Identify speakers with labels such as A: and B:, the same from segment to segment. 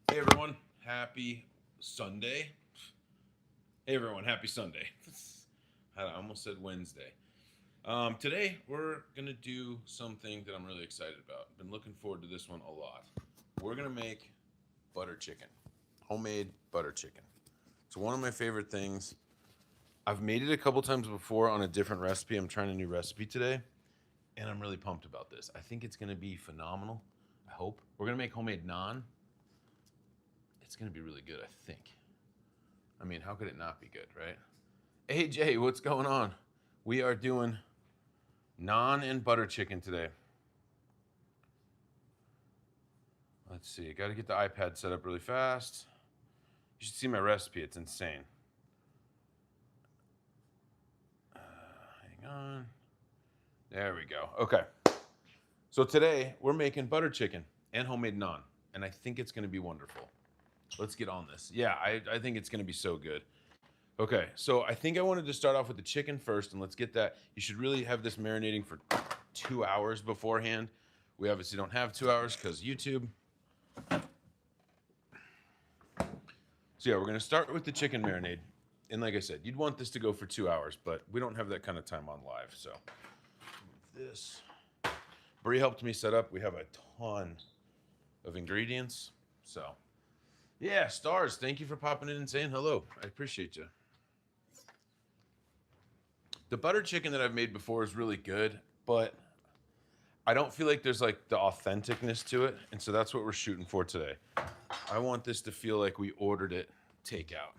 A: Hey everyone, happy Sunday. Hey everyone, happy Sunday. I almost said Wednesday. Today we're gonna do something that I'm really excited about. Been looking forward to this one a lot. We're gonna make butter chicken, homemade butter chicken. It's one of my favorite things. I've made it a couple times before on a different recipe. I'm trying a new recipe today, and I'm really pumped about this. I think it's gonna be phenomenal. I hope. We're gonna make homemade naan. It's gonna be really good, I think. I mean, how could it not be good, right? Hey Jay, what's going on? We are doing naan and butter chicken today. Let's see, got to get the iPad set up really fast. You should see my recipe, it's insane. Hang on. There we go. Okay. So today we're making butter chicken and homemade naan, and I think it's going to be wonderful. Let's get on this. Yeah, I think it's going to be so good. Okay, so I think I wanted to start off with the chicken first, and let's get that. You should really have this marinating for 2 hours beforehand. We obviously don't have 2 hours because YouTube. So yeah, we're gonna start with the chicken marinade. And like I said, you'd want this to go for 2 hours, but we don't have that kind of time on live. So move this. Brie helped me set up. We have a ton of ingredients. So yeah, stars, thank you for popping in and saying hello. I appreciate you. The butter chicken that I've made before is really good, but I don't feel like there's like the authenticness to it. And so that's what we're shooting for today. I want this to feel like we ordered it takeout.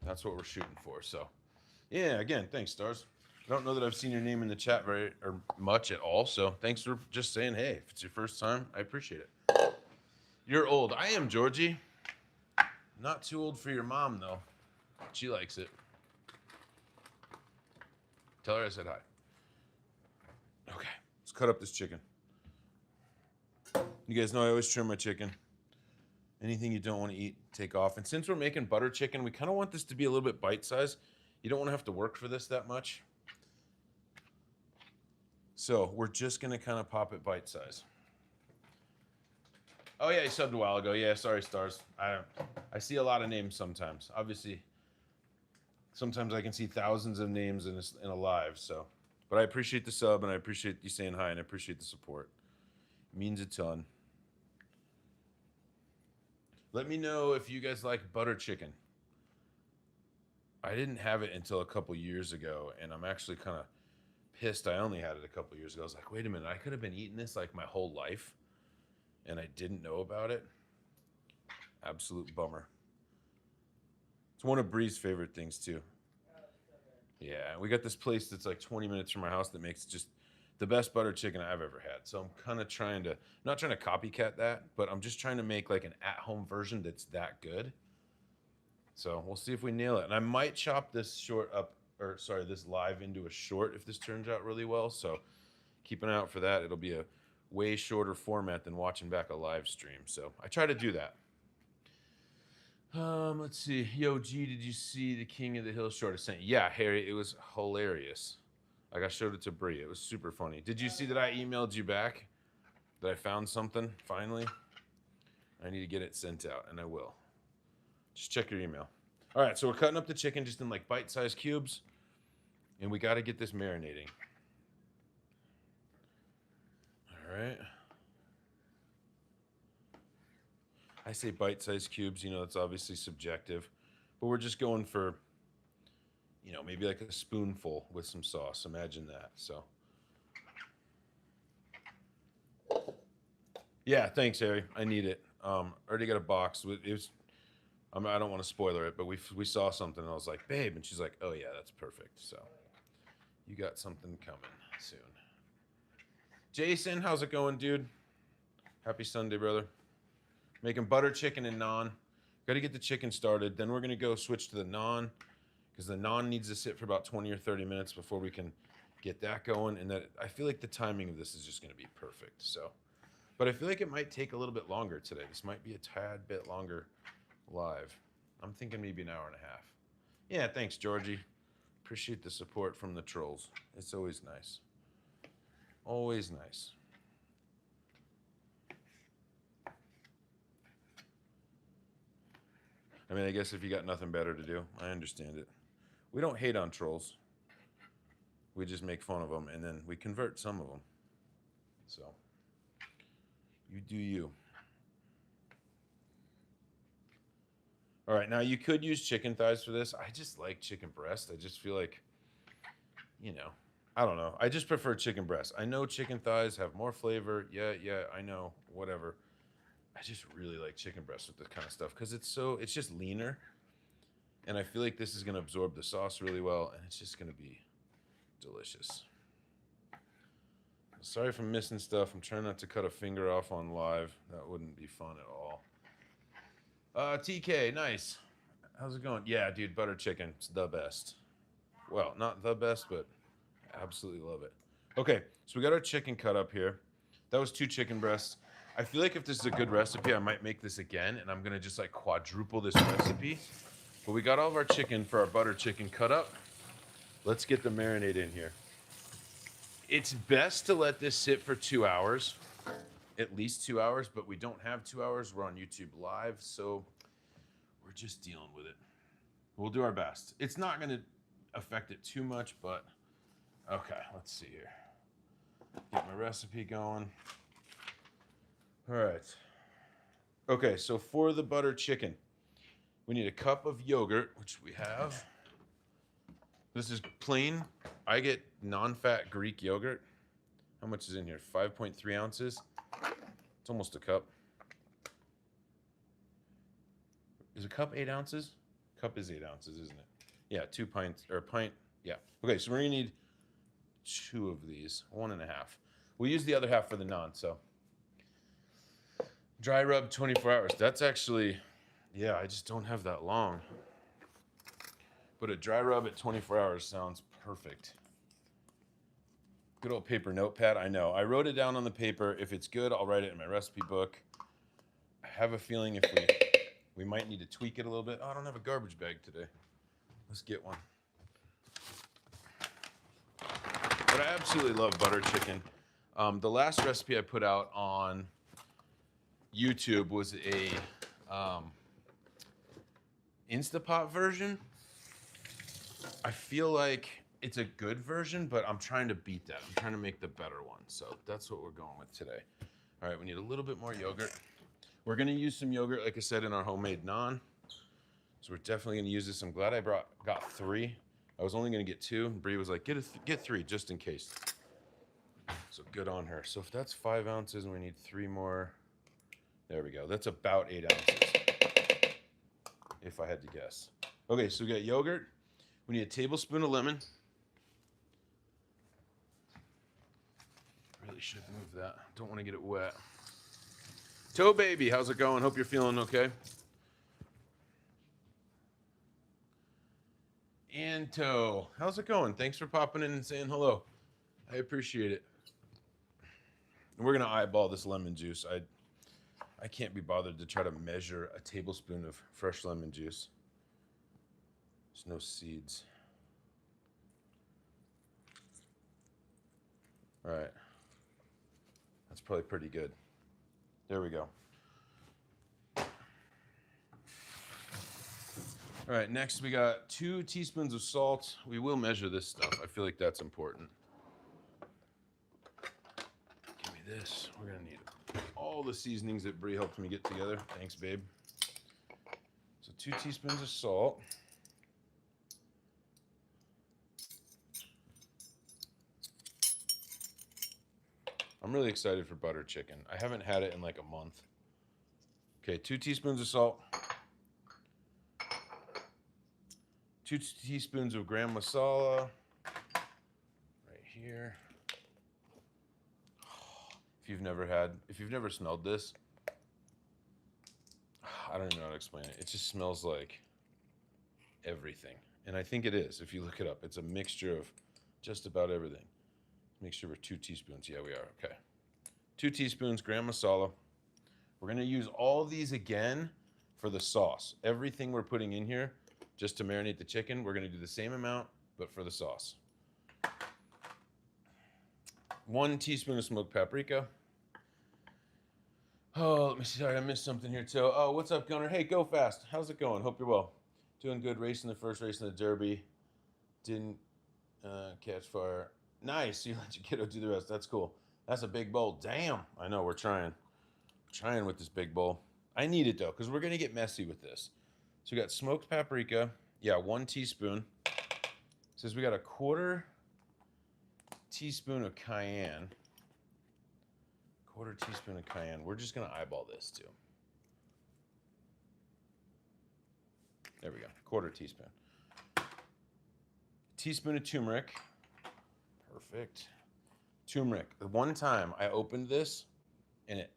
A: That's what we're shooting for. So yeah, again, thanks, Stars. I don't know that I've seen your name in the chat very or much at all. So thanks for just saying, hey, if it's your first time, I appreciate it. You're old. I am, Georgie. Not too old for your mom, though. She likes it. Tell her I said hi. Okay, let's cut up this chicken. You guys know I always trim my chicken. Anything you don't want to eat, take off. And since we're making butter chicken, we kind of want this to be a little bit bite-sized. You don't want to have to work for this that much. So we're just going to kind of pop it bite-size. Oh, yeah, you subbed a while ago. Yeah, sorry, Stars. I see a lot of names sometimes. Obviously, sometimes I can see thousands of names in a live. So, but I appreciate the sub, and I appreciate you saying hi, and I appreciate the support. It means a ton. Let me know if you guys like butter chicken. I didn't have it until a couple years ago, and I'm actually kind of pissed I only had it a couple years ago. I was like, wait a minute, I could have been eating this like my whole life, and I didn't know about it. Absolute bummer. It's one of Bree's favorite things, too. Yeah, we got this place that's like 20 minutes from my house that makes just the best butter chicken I've ever had. So I'm kind of not trying to copycat that, but I'm just trying to make like an at-home version that's that good. So we'll see if we nail it. And I might chop this this live into a short if this turns out really well. So keep an eye out for that. It'll be a way shorter format than watching back a live stream. So I try to do that. Let's see. Yo, G, did you see the King of the Hill short? I sent you. Yeah, Harry, it was hilarious. Like I showed it to Brie. It was super funny. Did you see that I emailed you back? That I found something finally? I need to get it sent out, and I will. Just check your email. All right, so we're cutting up the chicken just in like bite-sized cubes, and we got to get this marinating. All right. I say bite-sized cubes, it's obviously subjective, but we're just going for, maybe like a spoonful with some sauce. Imagine that. So, yeah, thanks, Harry. I need it. Already got a box. I don't want to spoiler it, but we saw something, and I was like, babe, and she's like, oh yeah, that's perfect. So, you got something coming soon. Jason, how's it going, dude? Happy Sunday, brother. Making butter chicken and naan. Got to get the chicken started. Then we're going to go switch to the naan because the naan needs to sit for about 20 or 30 minutes before we can get that going. And that I feel like the timing of this is just going to be perfect. So, but I feel like it might take a little bit longer today. This might be a tad bit longer live. I'm thinking maybe an hour and a half. Yeah, thanks, Georgie. Appreciate the support from the trolls. It's always nice. Always nice. I mean, I guess if you got nothing better to do, I understand it. We don't hate on trolls. We just make fun of them, and then we convert some of them. So, you do you. All right, now you could use chicken thighs for this. I just like chicken breast. I just feel like, you know, I don't know. I just prefer chicken breast. I know chicken thighs have more flavor. Yeah, I know. Whatever. I just really like chicken breast with this kind of stuff because it's just leaner. And I feel like this is going to absorb the sauce really well, and it's just going to be delicious. Sorry if I'm missing stuff. I'm trying not to cut a finger off on live. That wouldn't be fun at all. TK, nice. How's it going? Yeah, dude, butter chicken. It's the best. Well, not the best, but absolutely love it. Okay, so we got our chicken cut up here. That was 2 chicken breasts. I feel like if this is a good recipe, I might make this again, and I'm going to just like quadruple this recipe. But we got all of our chicken for our butter chicken cut up. Let's get the marinade in here. It's best to let this sit for 2 hours, at least 2 hours, but we don't have 2 hours. We're on YouTube Live, so we're just dealing with it. We'll do our best. It's not going to affect it too much, but okay, let's see here. Get my recipe going. All right. Okay, so for the butter chicken, we need a cup of yogurt, which we have. This is plain. I get non-fat Greek yogurt. How much is in here? 5.3 ounces. It's almost a cup. Is a cup 8 ounces? Cup is 8 ounces, isn't it? Yeah, 2 pints, or a pint. Yeah. Okay, so we're gonna need 2 of these, 1.5. We'll use the other half for the naan, so. Dry rub 24 hours. That's actually, yeah, I just don't have that long. But a dry rub at 24 hours sounds perfect. Good old paper notepad. I know. I wrote it down on the paper. If it's good, I'll write it in my recipe book. I have a feeling if we might need to tweak it a little bit. Oh, I don't have a garbage bag today. Let's get one. But I absolutely love butter chicken. The last recipe I put out on YouTube was a Instapot version. I feel like it's a good version, but I'm trying to beat that. I'm trying to make the better one. So that's what we're going with today. All right, we need a little bit more yogurt. We're gonna use some yogurt, like I said, in our homemade naan. So we're definitely gonna use this. I'm glad I got 3. I was only gonna get 2. Bree was like, get 3 just in case. So good on her. So if that's 5 ounces and we need 3 more, there we go. That's about 8 ounces, if I had to guess. Okay, so we got yogurt. We need a tablespoon of lemon. Really should move that. Don't want to get it wet. Toe baby, how's it going? Hope you're feeling okay. Anto, how's it going? Thanks for popping in and saying hello. I appreciate it. And we're gonna eyeball this lemon juice. I can't be bothered to try to measure a tablespoon of fresh lemon juice. There's no seeds. All right. That's probably pretty good. There we go. All right, next we got 2 teaspoons of salt. We will measure this stuff. I feel like that's important. Give me this. We're gonna need all the seasonings that Brie helped me get together. Thanks, babe. So 2 teaspoons of salt. I'm really excited for butter chicken. I haven't had it in like a month. Okay, 2 teaspoons of salt. 2 teaspoons of gram masala. Right here. If you've never smelled this, I don't even know how to explain it. It just smells like everything. And I think it is, if you look it up. It's a mixture of just about everything. Make sure we're 2 teaspoons. Yeah, we are. Okay. 2 teaspoons, gram masala. We're going to use all of these again for the sauce. Everything we're putting in here, just to marinate the chicken, we're going to do the same amount, but for the sauce. 1 teaspoon of smoked paprika. Oh, let me see. Sorry, I missed something here too. Oh, what's up, Gunner? Hey, go fast. How's it going? Hope you're well. Doing good. Racing the first race in the Derby. Didn't catch fire. Nice. You let your kiddo do the rest. That's cool. That's a big bowl. Damn. I know. We're trying. Trying with this big bowl. I need it though, because we're gonna get messy with this. So we got smoked paprika. Yeah, 1 teaspoon. It says we got a 1/4 teaspoon of cayenne. 1/4 teaspoon of cayenne. We're just gonna eyeball this too. There we go. 1/4 teaspoon. Teaspoon of turmeric. Perfect. Turmeric. The one time I opened this and it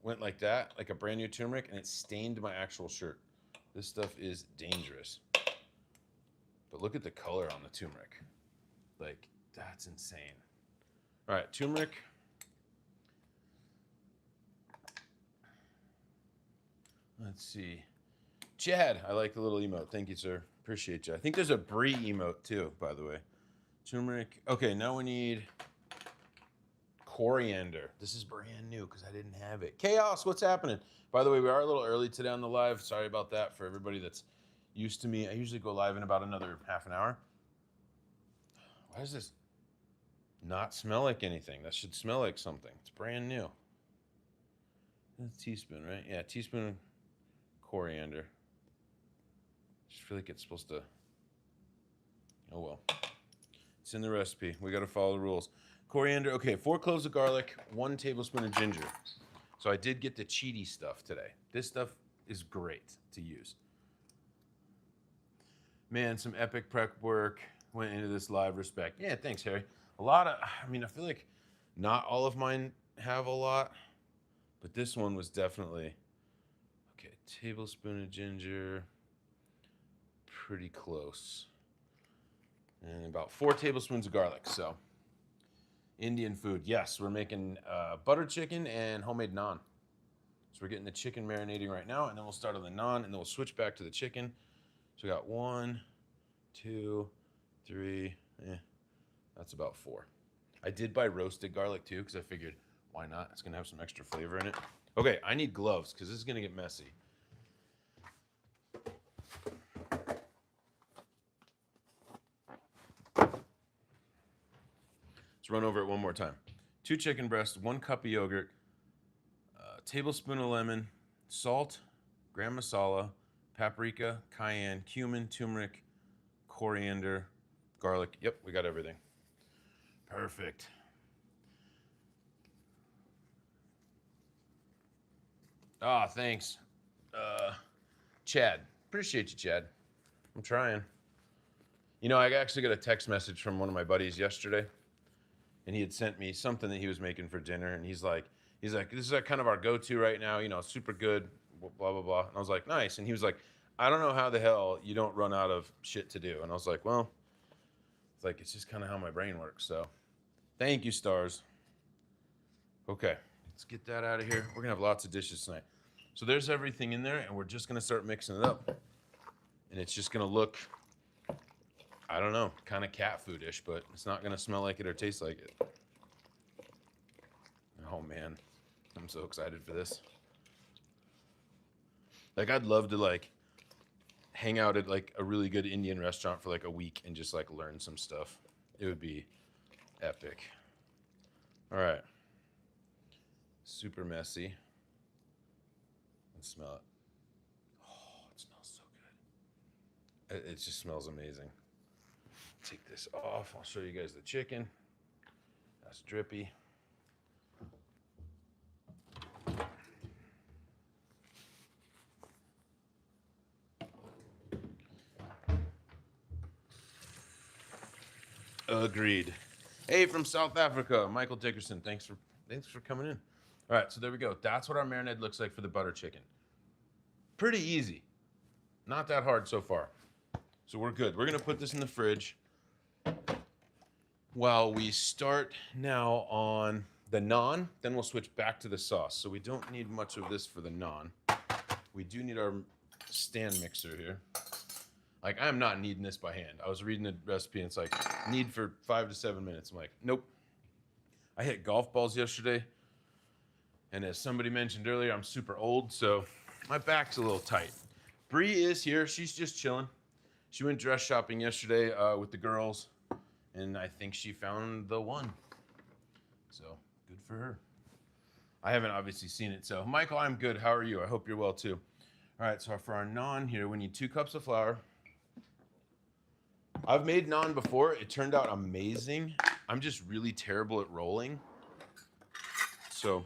A: went like that, like a brand new turmeric, and it stained my actual shirt. This stuff is dangerous. But look at the color on the turmeric. Like, that's insane. All right, turmeric. Let's see. Chad, I like the little emote. Thank you, sir. Appreciate you. I think there's a brie emote too, by the way. Turmeric. Okay, now we need coriander. This is brand new because I didn't have it. Chaos, what's happening? By the way, we are a little early today on the live. Sorry about that for everybody that's used to me. I usually go live in about another half an hour. Why does this not smell like anything? That should smell like something. It's brand new. A teaspoon, right? Yeah, teaspoon of coriander. Just feel like it's supposed to. Oh well. It's in the recipe. We got to follow the rules. Coriander. Okay, 4 cloves of garlic, 1 tablespoon of ginger. So I did get the cheaty stuff today. This stuff is great to use. Man, some epic prep work went into this live. Respect. Yeah, thanks, Harry. A lot of, I mean, I feel like not all of mine have a lot, but this one was definitely, okay, tablespoon of ginger, pretty close. And about 4 tablespoons of garlic, so. Indian food, yes, we're making butter chicken and homemade naan. So we're getting the chicken marinating right now, and then we'll start on the naan, and then we'll switch back to the chicken. So we got 1, 2, 3, that's about 4. I did buy roasted garlic too, because I figured, why not? It's gonna have some extra flavor in it. Okay, I need gloves, because this is gonna get messy. Let's run over it one more time. 2 chicken breasts, 1 cup of yogurt, a tablespoon of lemon, salt, gram masala, paprika, cayenne, cumin, turmeric, coriander, garlic. Yep, we got everything. Perfect. Ah, thanks. Chad. Appreciate you, Chad. I'm trying. You know, I actually got a text message from one of my buddies yesterday, and he had sent me something that he was making for dinner, and he's like, this is like kind of our go-to right now, you know, super good, blah, blah, blah. And I was like, nice. And he was like, I don't know how the hell you don't run out of shit to do. And I was like, well, it's like, it's just kind of how my brain works. So thank you, stars. Okay, let's get that out of here. We're gonna have lots of dishes tonight. So there's everything in there, and we're just gonna start mixing it up. And it's just gonna look, I don't know, kind of cat food-ish, but it's not gonna smell like it or taste like it. Oh man, I'm so excited for this. Like, I'd love to like hang out at like a really good Indian restaurant for like a week and just like learn some stuff. It would be epic. All right. Super messy. Let's smell it. Oh, it smells so good. It just smells amazing. Take this off. I'll show you guys the chicken. That's drippy. Agreed. Hey, from South Africa, Michael Dickerson. Thanks for coming in. All right, so there we go. That's what our marinade looks like for the butter chicken. Pretty easy. Not that hard so far. So we're good. We're gonna put this in the fridge while we start now on the naan. Then we'll switch back to the sauce. So we don't need much of this for the naan. We do need our stand mixer here. Like, I'm not kneading this by hand. I was reading the recipe and it's like, knead for 5 to 7 minutes. I'm like, nope. I hit golf balls yesterday. And as somebody mentioned earlier, I'm super old, so my back's a little tight. Bree is here. She's just chilling. She went dress shopping yesterday with the girls, and I think she found the one. So good for her. I haven't obviously seen it. So Michael, I'm good. How are you? I hope you're well too. All right, so for our naan here, we need 2 cups of flour. I've made naan before. It turned out amazing. I'm just really terrible at rolling. So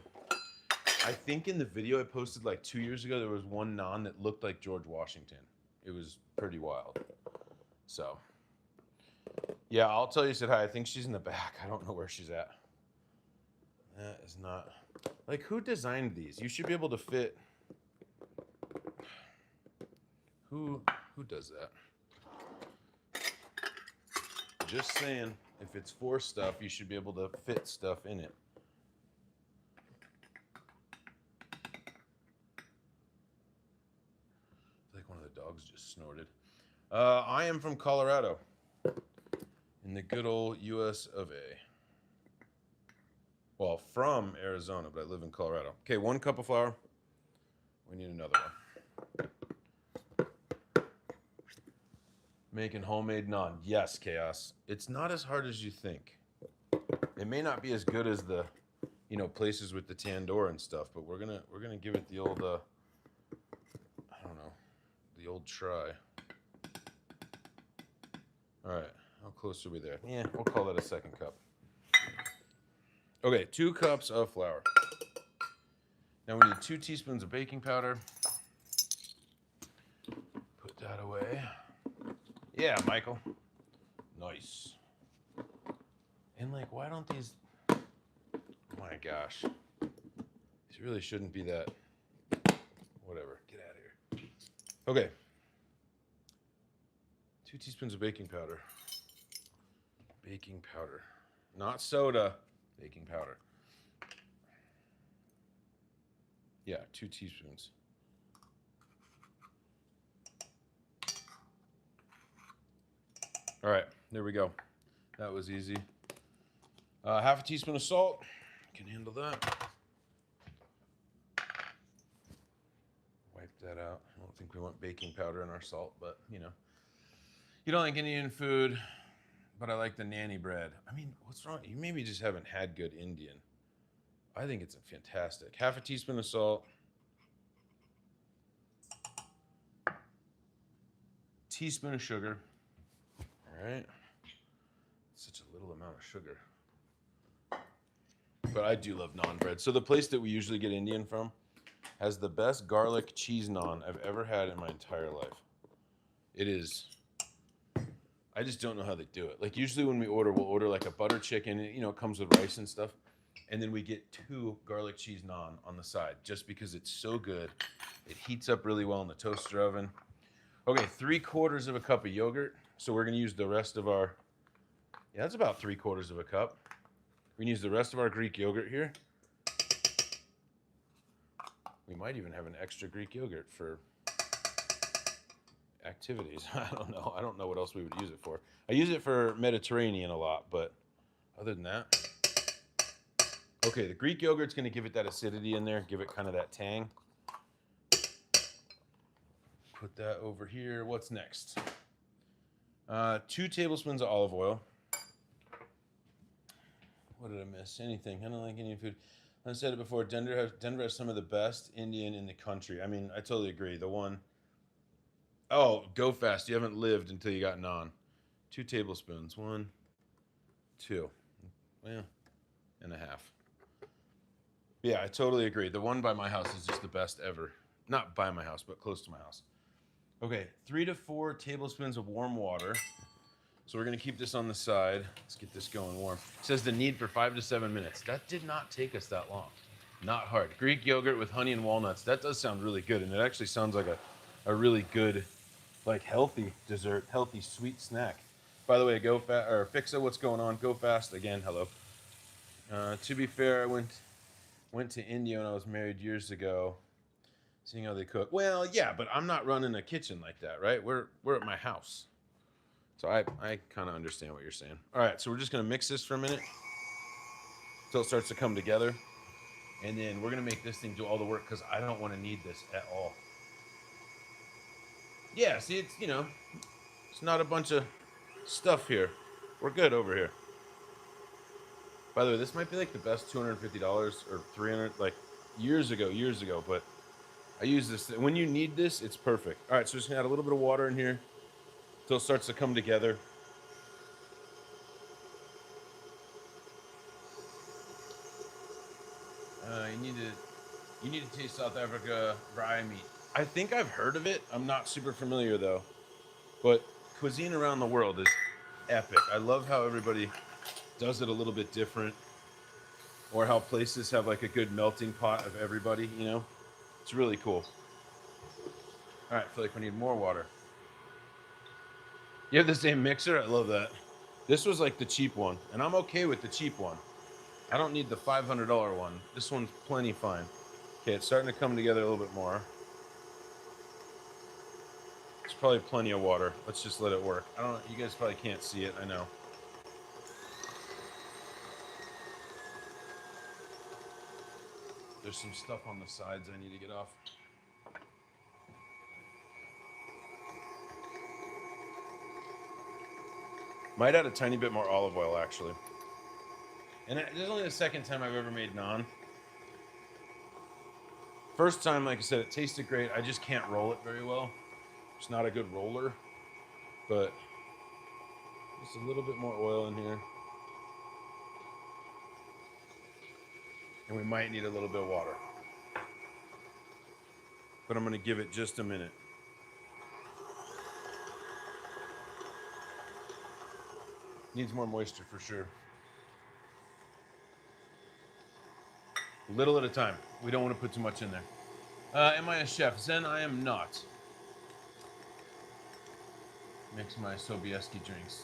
A: I think in the video I posted like 2 years ago, there was one naan that looked like George Washington. It was pretty wild. So yeah, I'll tell you, said hi. I think she's in the back. I don't know where she's at. That is not, like, who designed these? You should be able to fit. Who does that? Just saying, if it's for stuff, you should be able to fit stuff in it. Like one of the dogs just snorted. I am from Colorado, in the good old US of A. Well, from Arizona, but I live in Colorado. Okay, 1 cup of flour. We need another one. Making homemade naan. Yes, Chaos. It's not as hard as you think. It may not be as good as the, places with the tandoor and stuff, but we're gonna give it the old, I don't know, the old try. All right, how close are we there? Yeah, we'll call that a 2nd cup. Okay, 2 cups of flour. Now we need 2 teaspoons of baking powder. Put that away. Yeah, Michael. Nice. And like, why don't these, oh my gosh. These really shouldn't be that, whatever, get out of here. Okay. 2 teaspoons of baking powder. Baking powder. Not soda, baking powder. Yeah, 2 teaspoons. All right, there we go. That was easy. Half a teaspoon of salt. Can handle that. Wipe that out. I don't think we want baking powder in our salt, but you don't like Indian food, but I like the nanny bread. I mean, what's wrong? You maybe just haven't had good Indian. I think it's fantastic. Half a teaspoon of salt. Teaspoon of sugar. All right. Such a little amount of sugar. But I do love naan bread. So the place that we usually get Indian from has the best garlic cheese naan I've ever had in my entire life. It is, I just don't know how they do it. Like usually when we order, we'll order like a butter chicken, it comes with rice and stuff. And then we get 2 garlic cheese naan on the side just because it's so good. It heats up really well in the toaster oven. Okay, 3/4 of a cup of yogurt. So we're gonna use the rest of our, yeah, that's about 3/4 of a cup. We're gonna use the rest of our Greek yogurt here. We might even have an extra Greek yogurt for activities. I don't know. I don't know what else we would use it for. I use it for Mediterranean a lot, but other than that. Okay, the Greek yogurt's gonna give it that acidity in there, give it kind of that tang. Put that over here. What's next? 2 tablespoons of olive oil. What did I miss? Anything? I don't like Indian food. I said it before. Denver has some of the best Indian in the country. I mean, I totally agree. The one. Oh, go fast. You haven't lived until you got naan. 2 tablespoons. 1, 2. Well, and a half. Yeah, I totally agree. The one by my house is just the best ever. Not by my house, but close to my house. Okay, 3 to 4 tablespoons of warm water. So we're gonna keep this on the side. Let's get this going warm. It says the need for 5 to 7 minutes. That did not take us that long. Not hard. Greek yogurt with honey and walnuts. That does sound really good, and it actually sounds like a really good, like healthy dessert, healthy sweet snack. By the way, go fast, or Fixa, what's going on? Go fast again. Hello. To be fair, I went to India when I was married years ago. Seeing how they cook. Well, yeah, but I'm not running a kitchen like that, right? We're at my house. So I kind of understand what you're saying. All right, so we're just going to mix this for a minute until it starts to come together. And then we're going to make this thing do all the work because I don't want to need this at all. Yeah, see, it's, you know, it's not a bunch of stuff here. We're good over here. By the way, this might be like the best $250 or 300 like years ago, but I use this. When you need this, it's perfect. All right, so just gonna add a little bit of water in here until it starts to come together. You need to taste South Africa rye meat. I think I've heard of it. I'm not super familiar though. But cuisine around the world is epic. I love how everybody does it a little bit different, or how places have like a good melting pot of everybody, you know? It's really cool. All right, I feel like we need more water. You have the same mixer? I love that. This was like the cheap one, and I'm okay with the cheap one. I don't need the $500 one. This one's plenty fine. Okay, it's starting to come together a little bit more. It's probably plenty of water. Let's just let it work. I don't know. You guys probably can't see it. I know. There's some stuff on the sides I need to get off. Might add a tiny bit more olive oil, actually. And this is only the second time I've ever made naan. First time, like I said, it tasted great. I just can't roll it very well. It's not a good roller, but just a little bit more oil in here. And we might need a little bit of water. But I'm gonna give it just a minute. Needs more moisture for sure. Little at a time. We don't want to put too much in there. Am I a chef? Zen, I am not. Mix my Sobieski drinks.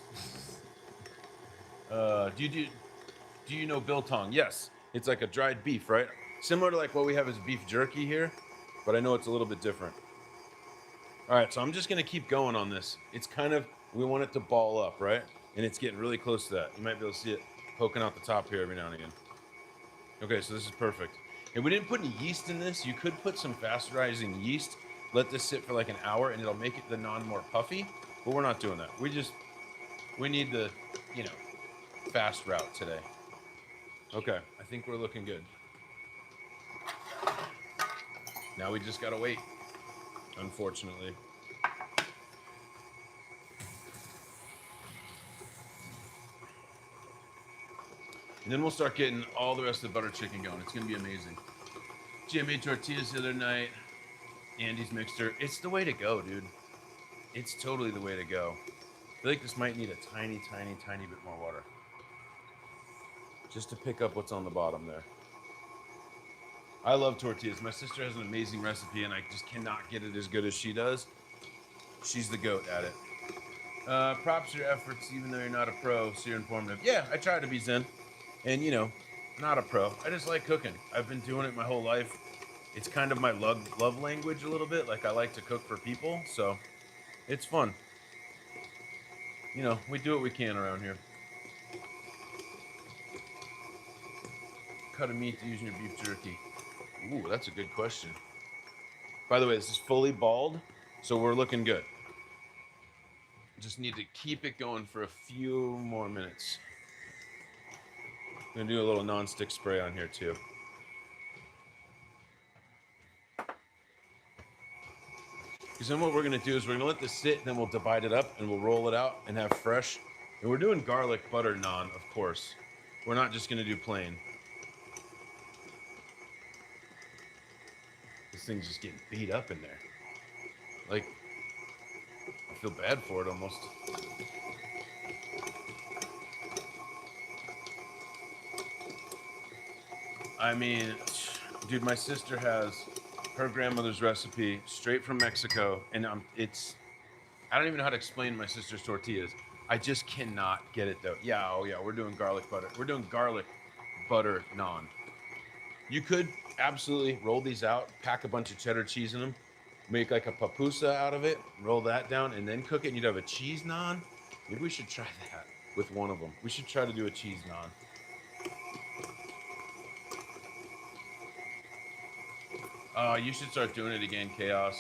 A: Do you know biltong? Yes. It's like a dried beef, right? Similar to like what we have as beef jerky here, but I know it's a little bit different. All right, so I'm just gonna keep going on this. It's kind of, we want it to ball up, right? And it's getting really close to that. You might be able to see it poking out the top here every now and again. Okay, so this is perfect. And we didn't put any yeast in this. You could put some fast rising yeast, let this sit for like an hour, and it'll make the naan more puffy, but we're not doing that. We need the, you know, fast route today. Okay, I think we're looking good. Now we just gotta wait, unfortunately. And then we'll start getting all the rest of the butter chicken going. It's gonna be amazing. Jim made tortillas the other night. Andy's mixer. It's the way to go, dude. It's totally the way to go. I feel like this might need a tiny bit more water. Just to pick up what's on the bottom there. I love tortillas. My sister has an amazing recipe, and I just cannot get it as good as she does. She's the goat at it. Props for your efforts, even though you're not a pro, so you're informative. Yeah, I try to be Zen. And, you know, not a pro. I just like cooking. I've been doing it my whole life. It's kind of my love language a little bit. Like, I like to cook for people, so it's fun. You know, we do what we can around here. Cut of meat to use in your beef jerky. Ooh, that's a good question. By the way, this is fully balled, so we're looking good. Just need to keep it going for a few more minutes. I'm gonna do a little non-stick spray on here too. Because then what we're gonna do is we're gonna let this sit, and then we'll divide it up and we'll roll it out and have fresh. And we're doing garlic butter naan, of course. We're not just gonna do plain. This thing's just getting beat up in there. Like, I feel bad for it almost. I mean, dude, my sister has her grandmother's recipe straight from Mexico, and I don't even know how to explain my sister's tortillas. I just cannot get it though. Yeah, oh yeah, we're doing garlic butter. We're doing garlic butter naan. You could absolutely roll these out, pack a bunch of cheddar cheese in them, make like a papusa out of it, roll that down, and then cook it, and you'd have a cheese naan. Maybe we should try that with one of them. We should try to do a cheese naan. Oh, you should start doing it again, Chaos.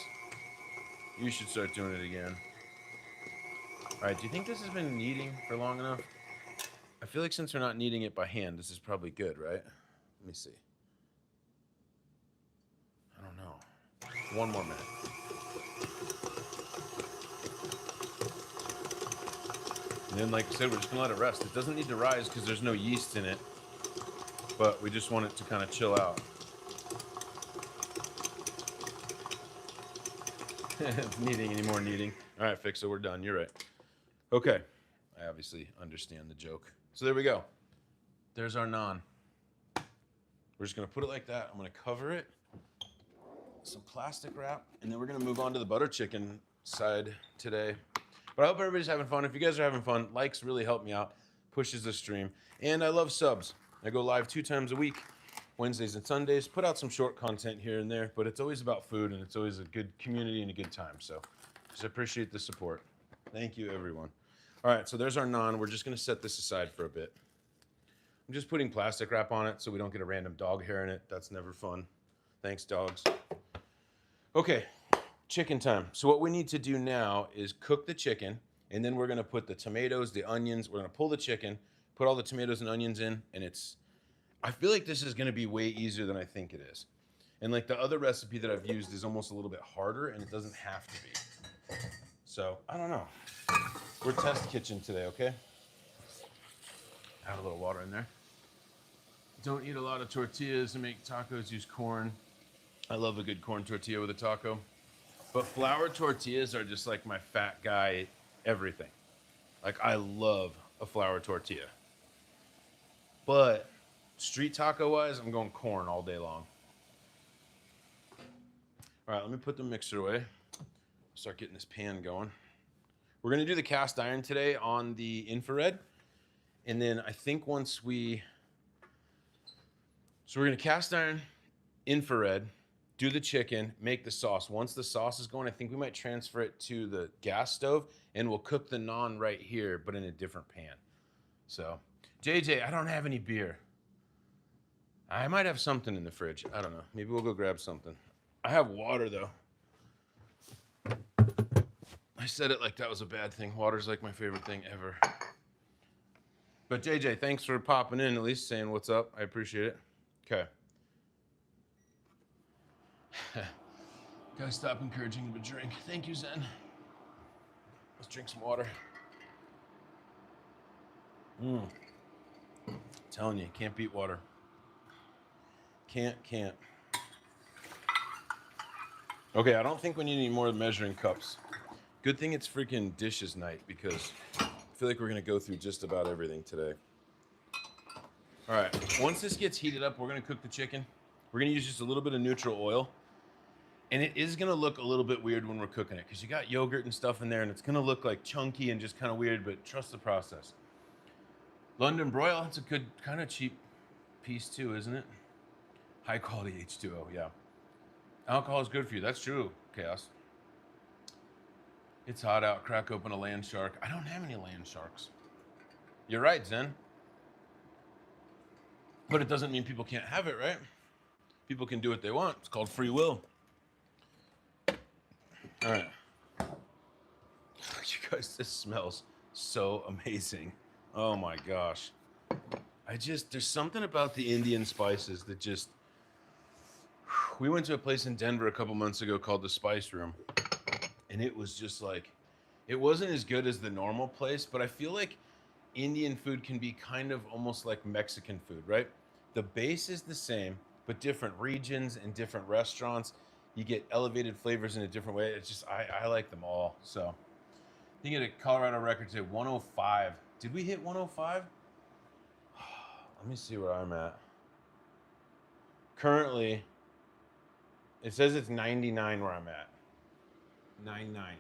A: You should start doing it again. All right, do you think this has been kneading for long enough? I feel like since we're not kneading it by hand, this is probably good, right? Let me see. I don't know. One more minute. And then, like I said, we're just gonna let it rest. It doesn't need to rise because there's no yeast in it, but we just want it to kind of chill out. It's kneading anymore kneading. All right, Fixo, we're done. You're right. Okay. I obviously understand the joke. So there we go. There's our naan. We're just gonna put it like that. I'm gonna cover it, some plastic wrap, and then we're gonna move on to the butter chicken side today. But I hope everybody's having fun. If you guys are having fun, likes really help me out, pushes the stream. And I love subs. I go live 2 times a week, Wednesdays and Sundays. Put out some short content here and there, but it's always about food and it's always a good community and a good time. So just appreciate the support. Thank you, everyone. All right, so there's our naan. We're just gonna set this aside for a bit. I'm just putting plastic wrap on it so we don't get a random dog hair in it. That's never fun. Thanks, dogs. Okay, chicken time. So what we need to do now is cook the chicken, and then we're gonna put the tomatoes, the onions, we're gonna pull the chicken, put all the tomatoes and onions in, and I feel like this is gonna be way easier than I think it is. And like the other recipe that I've used is almost a little bit harder, and it doesn't have to be. So, I don't know. We're test kitchen today, okay? Add a little water in there. Don't eat a lot of tortillas to make tacos, use corn. I love a good corn tortilla with a taco. But flour tortillas are just like my fat guy everything. Like I love a flour tortilla. But street taco wise, I'm going corn all day long. All right, let me put the mixer away. Start getting this pan going. We're gonna do the cast iron today on the infrared. And then I think so we're gonna cast iron, infrared, do the chicken, make the sauce. Once the sauce is going, I think we might transfer it to the gas stove and we'll cook the naan right here, but in a different pan. So, JJ, I don't have any beer. I might have something in the fridge. I don't know. Maybe we'll go grab something. I have water though. I said it like that was a bad thing. Water's like my favorite thing ever. But JJ, thanks for popping in, at least saying what's up. I appreciate it. Okay. Gotta stop encouraging him to drink. Thank you, Zen. Let's drink some water. Telling you, can't beat water. Can't. Okay, I don't think we need any more measuring cups. Good thing it's freaking dishes night because I feel like we're gonna go through just about everything today. All right, once this gets heated up, we're gonna cook the chicken. We're gonna use just a little bit of neutral oil. And it is gonna look a little bit weird when we're cooking it because you got yogurt and stuff in there and it's gonna look like chunky and just kind of weird, but trust the process. London broil, it's a good kind of cheap piece too, isn't it? High quality H2O, yeah. Alcohol is good for you, that's true, Chaos. It's hot out, crack open a land shark. I don't have any land sharks. You're right, Zen. But it doesn't mean people can't have it, right? People can do what they want. It's called free will. All right. You guys, this smells so amazing. Oh my gosh. There's something about the Indian spices that just, we went to a place in Denver a couple months ago called the Spice Room. And it was just like, it wasn't as good as the normal place, but I feel like Indian food can be kind of almost like Mexican food, right? The base is the same, but different regions and different restaurants, you get elevated flavors in a different way. It's just, I like them all. So I think at a Colorado record today, 105. Did we hit 105? Let me see where I'm at. Currently, it says it's 99 where I'm at. 99.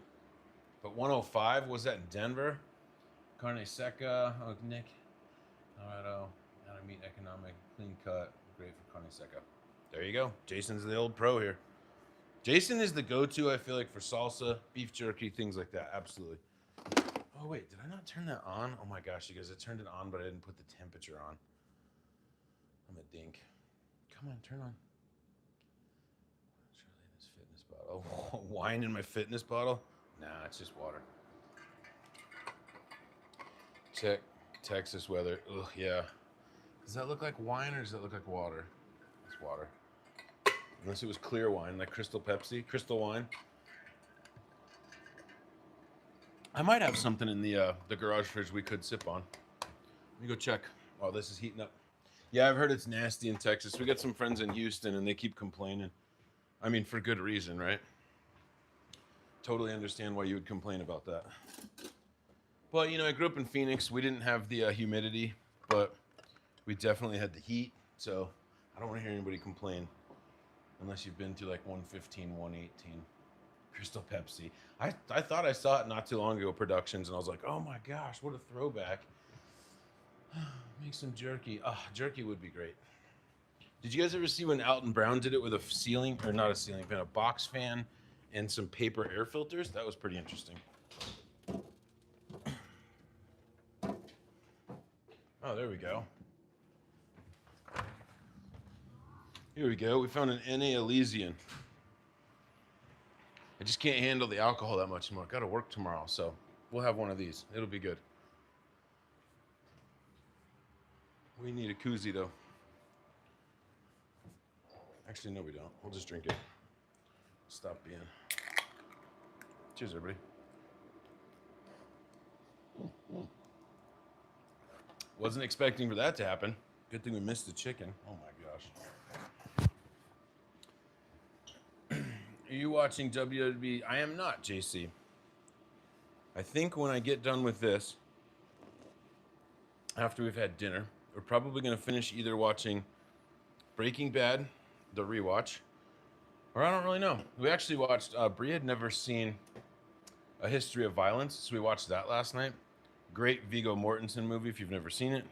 A: But 105, was that in Denver? Carne seca, oh, Nick. Colorado, how to meet economic, clean cut, great for carne seca. There you go. Jason's the old pro here. Jason is the go-to, I feel like, for salsa, beef jerky, things like that. Absolutely. Oh, wait, did I not turn that on? Oh my gosh, you guys, I turned it on, but I didn't put the temperature on. I'm a dink. Come on, turn on. bottle. Wine in my fitness bottle? Nah, it's just water. Check Texas weather. Ugh, yeah. Does that look like wine or does that look like water? It's water. Unless it was clear wine, like Crystal Pepsi, Crystal wine. I might have something in the garage fridge we could sip on. Let me go check. Oh, this is heating up. Yeah, I've heard it's nasty in Texas. We got some friends in Houston and they keep complaining. I mean, for good reason, right? Totally understand why you would complain about that. Well, you know, I grew up in Phoenix. We didn't have the humidity, but we definitely had the heat. So I don't want to hear anybody complain unless you've been to like 115, 118. Crystal Pepsi. I thought I saw it not too long ago, productions, and I was like, oh my gosh, what a throwback. Make some jerky. Jerky would be great. Did you guys ever see when Alton Brown did it with a ceiling, or not a ceiling fan, a box fan and some paper air filters? That was pretty interesting. Oh, there we go. Here we go. We found an NA Elysian. I just can't handle the alcohol that much anymore. Got to work tomorrow, so we'll have one of these. It'll be good. We need a koozie, though. Actually, no, we don't. We'll just drink it. Stop being. Cheers, everybody. Wasn't expecting for that to happen. Good thing we missed the chicken. Oh my gosh. Are you watching WWE? I am not, JC. I think when I get done with this, after we've had dinner, we're probably going to finish either watching Breaking Bad, the rewatch, or I don't really know. We actually watched, Brie had never seen A History of Violence, so we watched that last night. Great Viggo Mortensen movie if you've never seen it.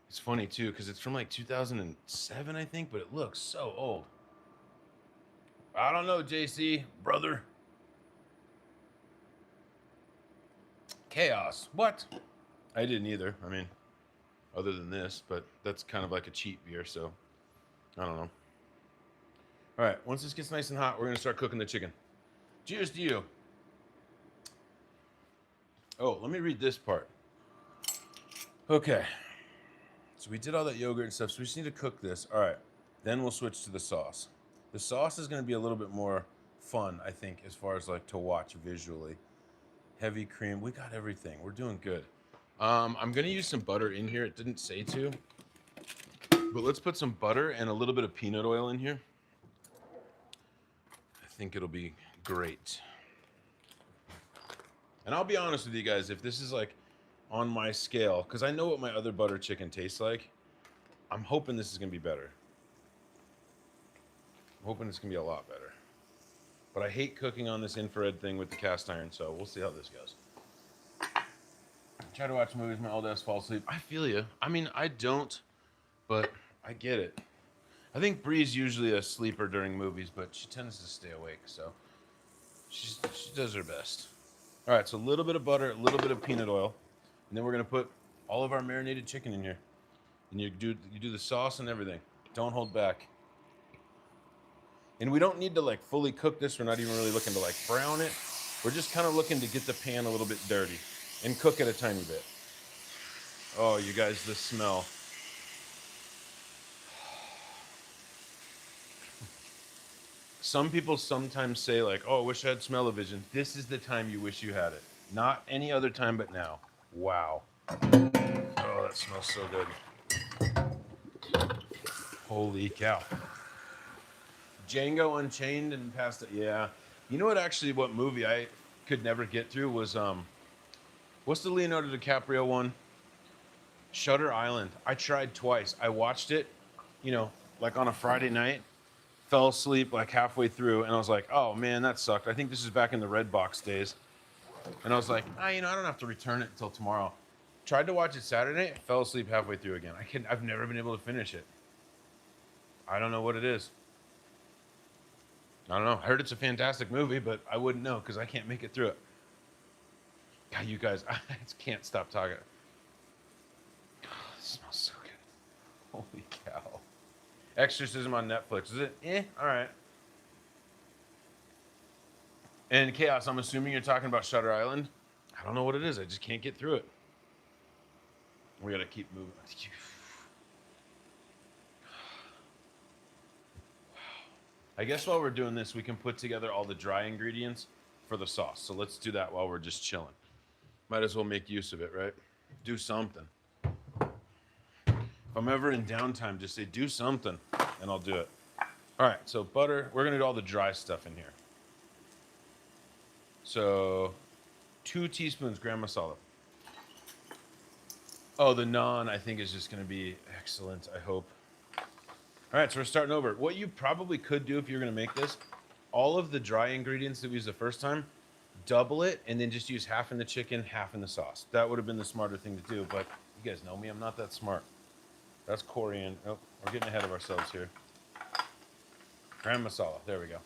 A: It's funny too, because it's from like 2007, I think, but it looks so old. I don't know, JC, brother. Chaos. What? I didn't either. I mean, other than this, but that's kind of like a cheap beer, so I don't know. All right, once this gets nice and hot, we're going to start cooking the chicken. Cheers to you. Oh, let me read this part. Okay. So we did all that yogurt and stuff, so we just need to cook this. All right, then we'll switch to the sauce. The sauce is going to be a little bit more fun, I think, as far as like to watch visually. Heavy cream. We got everything. We're doing good. I'm going to use some butter in here. It didn't say to. But let's put some butter and a little bit of peanut oil in here. I think it'll be great. And I'll be honest with you guys, if this is like on my scale, because I know what my other butter chicken tastes like, I'm hoping this is going to be better. I'm hoping it's going to be a lot better. But I hate cooking on this infrared thing with the cast iron, so we'll see how this goes. I try to watch movies, my old ass fall asleep. I feel you. I mean, I don't, but I get it. I think Bree's usually a sleeper during movies, but she tends to stay awake, so she does her best. All right, so a little bit of butter, a little bit of peanut oil, and then we're gonna put all of our marinated chicken in here. And you do the sauce and everything. Don't hold back. And we don't need to like fully cook this. We're not even really looking to like brown it. We're just kind of looking to get the pan a little bit dirty and cook it a tiny bit. Oh, you guys, the smell. Some people sometimes say like, oh, I wish I had smell-o-vision. This is the time you wish you had it. Not any other time but now. Wow. Oh, that smells so good. Holy cow. Django Unchained and past it. Yeah. You know what movie I could never get through was, what's the Leonardo DiCaprio one? Shutter Island. I tried twice. I watched it, you know, like on a Friday night. Fell asleep like halfway through, and I was like, oh man, that sucked. I think this is back in the Redbox days. And I was like, you know, I don't have to return it until tomorrow. Tried to watch it Saturday, fell asleep halfway through again. I've never been able to finish it. I don't know what it is. I don't know. I heard it's a fantastic movie, but I wouldn't know because I can't make it through it. God, you guys, I just can't stop talking. Oh, it smells so good. Holy cow. Exorcism on Netflix. Is it? All right. And Chaos, I'm assuming you're talking about Shutter Island. I don't know what it is. I just can't get through it. We gotta keep moving. I guess while we're doing this, we can put together all the dry ingredients for the sauce. So let's do that while we're just chilling. Might as well make use of it, right? Do something. If I'm ever in downtime, just say do something, and I'll do it. All right, so butter. We're gonna do all the dry stuff in here. So 2 teaspoons gram masala. Oh, the naan I think is just gonna be excellent, I hope. All right, so we're starting over. What you probably could do if you're gonna make this, all of the dry ingredients that we used the first time, double it and then just use half in the chicken, half in the sauce. That would have been the smarter thing to do, but you guys know me, I'm not that smart. That's coriander. Oh, we're getting ahead of ourselves here. Gram masala, there we go.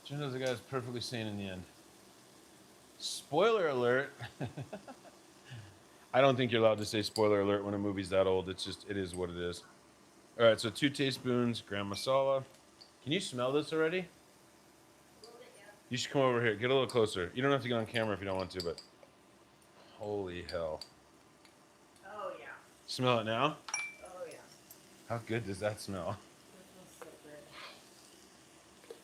A: Turns out the guy's perfectly sane in the end. Spoiler alert. I don't think you're allowed to say spoiler alert when a movie's that old. It's just, it is what it is. All right, so 2 teaspoons gram masala. Can you smell this already? A little bit, yeah. You should come over here. Get a little closer. You don't have to get on camera if you don't want to, but holy hell.
B: Oh, yeah.
A: Smell it now?
B: Oh, yeah.
A: How good does that smell?
B: That smells so good.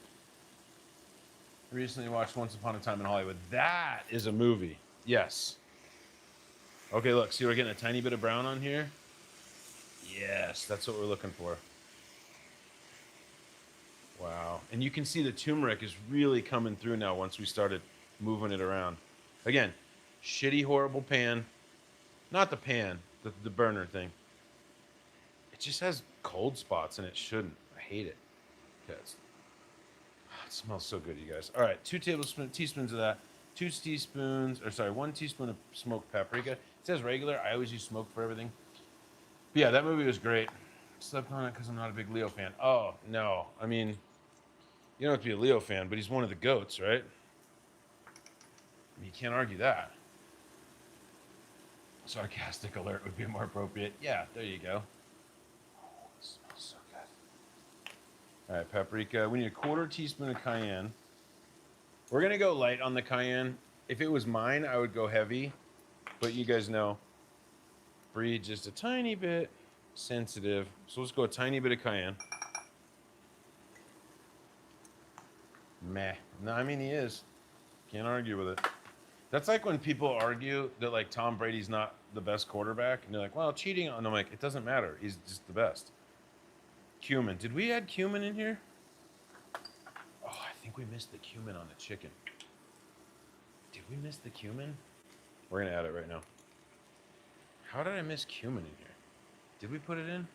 A: Recently watched Once Upon a Time in Hollywood. That is a movie. Yes. Okay, look. See, we're getting a tiny bit of brown on here. Yes, that's what we're looking for. Wow. And you can see the turmeric is really coming through now once we started moving it around. Again, shitty, horrible pan. Not the pan, the burner thing. It just has cold spots and it shouldn't. I hate it. Okay, it smells so good, you guys. All right, 2 teaspoons of that. 1 teaspoon of smoked paprika. It says regular. I always use smoked for everything. But yeah, that movie was great. Slept on it because I'm not a big Leo fan. Oh, no. I mean, you don't have to be a Leo fan, but he's one of the GOATs, right? I mean, you can't argue that. Sarcastic alert would be more appropriate. Yeah, there you go. Oh, it smells so good. All right, paprika. We need a 1/4 teaspoon of cayenne. We're going to go light on the cayenne. If it was mine, I would go heavy. But you guys know, Bree just a tiny bit sensitive. So let's go a tiny bit of cayenne. Meh. No, I mean, he is. Can't argue with it. That's like when people argue that, like, Tom Brady's not the best quarterback. And they're like, well, cheating on... I'm like, it doesn't matter. He's just the best. Cumin. Did we add cumin in here? Oh, I think we missed the cumin on the chicken. Did we miss the cumin? We're going to add it right now. How did I miss cumin in here? Did we put it in?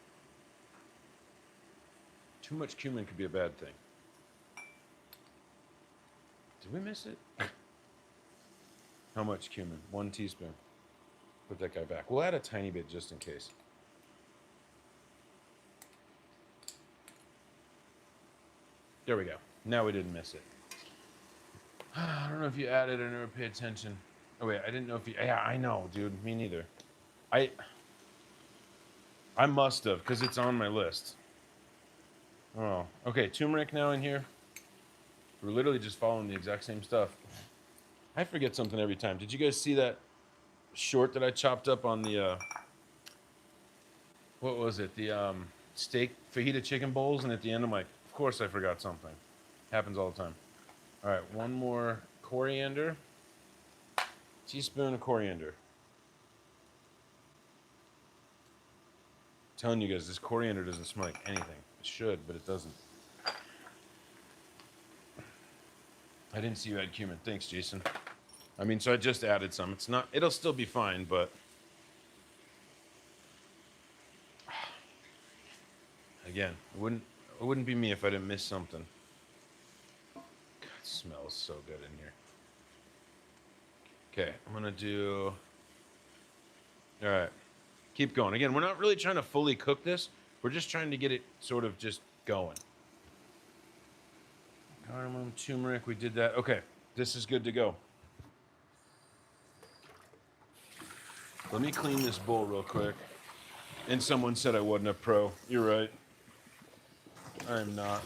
A: Too much cumin could be a bad thing. Did we miss it? How much cumin? 1 teaspoon. Put that guy back. We'll add a tiny bit just in case. There we go. Now we didn't miss it. I don't know if you added or never paid attention. Oh wait, I didn't know if you... Yeah, I know, dude. Me neither. I must have, because it's on my list. Oh, okay. Turmeric now in here. We're literally just following the exact same stuff. I forget something every time. Did you guys see that short that I chopped up on the, what was it? The steak fajita chicken bowls, and at the end I'm like, of course I forgot something. Happens all the time. All right, 1 more coriander. Teaspoon of coriander. I'm telling you guys, this coriander doesn't smell like anything. It should, but it doesn't. I didn't see you add cumin. Thanks, Jason. I mean, so I just added some. It's not, it'll still be fine, but again, it wouldn't be me if I didn't miss something. God, it smells so good in here. Okay, I'm gonna do, all right, keep going. Again, we're not really trying to fully cook this. We're just trying to get it sort of just going. Cardamom, turmeric, we did that. Okay, this is good to go. Let me clean this bowl real quick. And someone said I wasn't a pro. You're right. I'm not.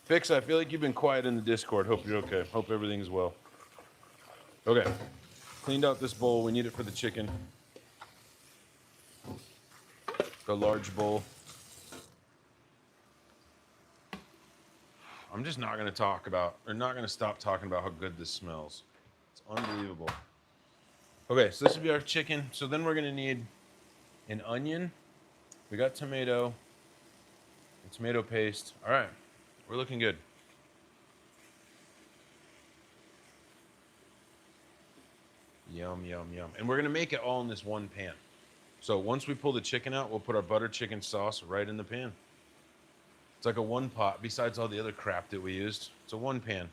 A: Fix, I feel like you've been quiet in the Discord. Hope you're okay. Hope everything's well. Okay. Cleaned out this bowl. We need it for the chicken. The large bowl. I'm just not going to talk about, or not going to stop talking about how good this smells. It's unbelievable. Okay, so this will be our chicken. So then we're going to need an onion. We got tomato and tomato paste. All right, we're looking good. Yum, yum, yum. And we're going to make it all in this one pan. So once we pull the chicken out, we'll put our butter chicken sauce right in the pan. It's like a one pot, besides all the other crap that we used. It's a one pan.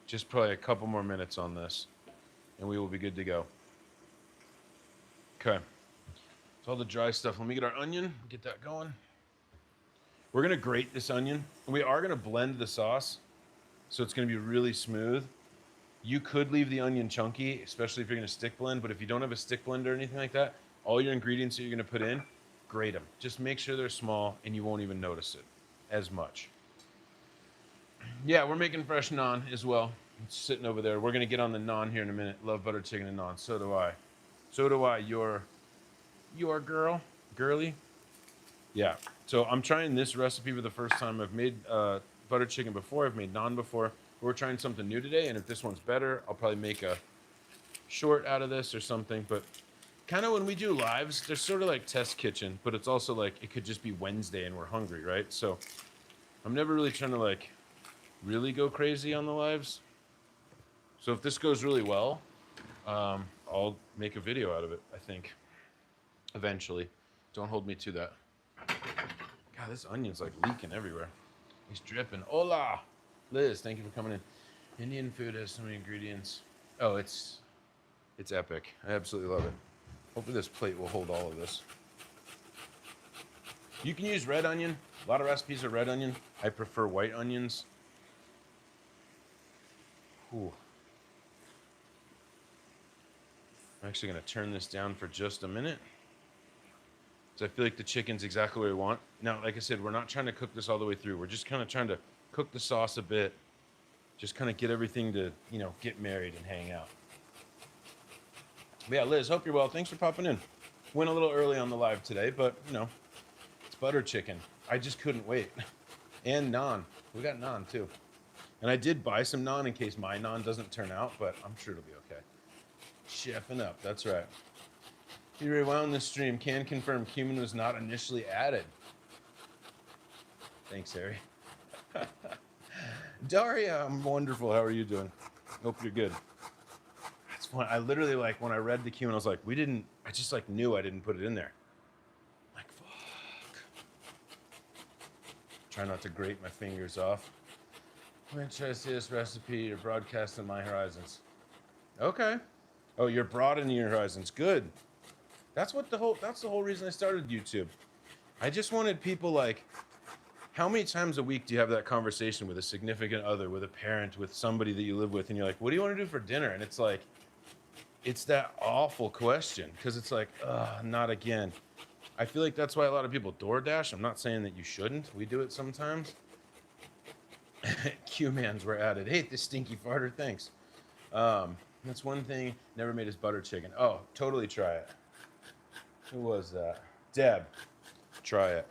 A: Just probably a couple more minutes on this, and we will be good to go. Okay. It's all the dry stuff. Let me get our onion, get that going. We're going to grate this onion. We are going to blend the sauce, so it's going to be really smooth. You could leave the onion chunky, especially if you're going to stick blend, but if you don't have a stick blender or anything like that, all your ingredients that you're going to put in, grate them. Just make sure they're small, and you won't even notice it as much. Yeah, we're making fresh naan as well. It's sitting over there. We're going to get on the naan here in a minute. Love butter chicken and naan. So do I. So do I. Your girl? Girly? Yeah. So I'm trying this recipe for the first time. I've made butter chicken before. I've made naan before. We're trying something new today, and if this one's better, I'll probably make a short out of this or something. But kind of when we do lives, they're sort of like test kitchen, but it's also like it could just be Wednesday and we're hungry, right? So I'm never really trying to like really go crazy on the lives. So if this goes really well, I'll make a video out of it, I think, eventually. Don't hold me to that. God, this onion's like leaking everywhere. He's dripping. Hola! Liz, thank you for coming in. Indian food has so many ingredients. Oh, it's epic. I absolutely love it. Hopefully this plate will hold all of this. You can use red onion. A lot of recipes are red onion. I prefer white onions. Ooh. I'm actually going to turn this down for just a minute. So I feel like the chicken's exactly what we want. Now, like I said, we're not trying to cook this all the way through. We're just kind of trying to cook the sauce a bit. Just kind of get everything to, get married and hang out. But yeah, Liz, hope you're well. Thanks for popping in. Went a little early on the live today, but, it's butter chicken. I just couldn't wait. And naan. We got naan, too. And I did buy some naan in case my naan doesn't turn out, but I'm sure it'll be okay. Chefing up, that's right. He rewound the stream. Can confirm cumin was not initially added. Thanks, Harry. Daria, I'm wonderful. How are you doing? Hope you're good. That's fun. I literally, when I read the cumin, I was like, I just, knew I didn't put it in there. Like, fuck. Try not to grate my fingers off. I'm going to try to see this recipe. You're broadcasting my horizons. Okay. Oh, you're broadening your horizons. Good. That's the whole reason I started YouTube. I just wanted people how many times a week do you have that conversation with a significant other, with a parent, with somebody that you live with, and you're like, what do you want to do for dinner? And it's it's that awful question, because it's not again. I feel like that's why a lot of people DoorDash. I'm not saying that you shouldn't. We do it sometimes. Q-mans were added. Hey, this stinky farter, thanks. That's one thing, never made his butter chicken. Oh, totally try it. Who was that? Deb, try it.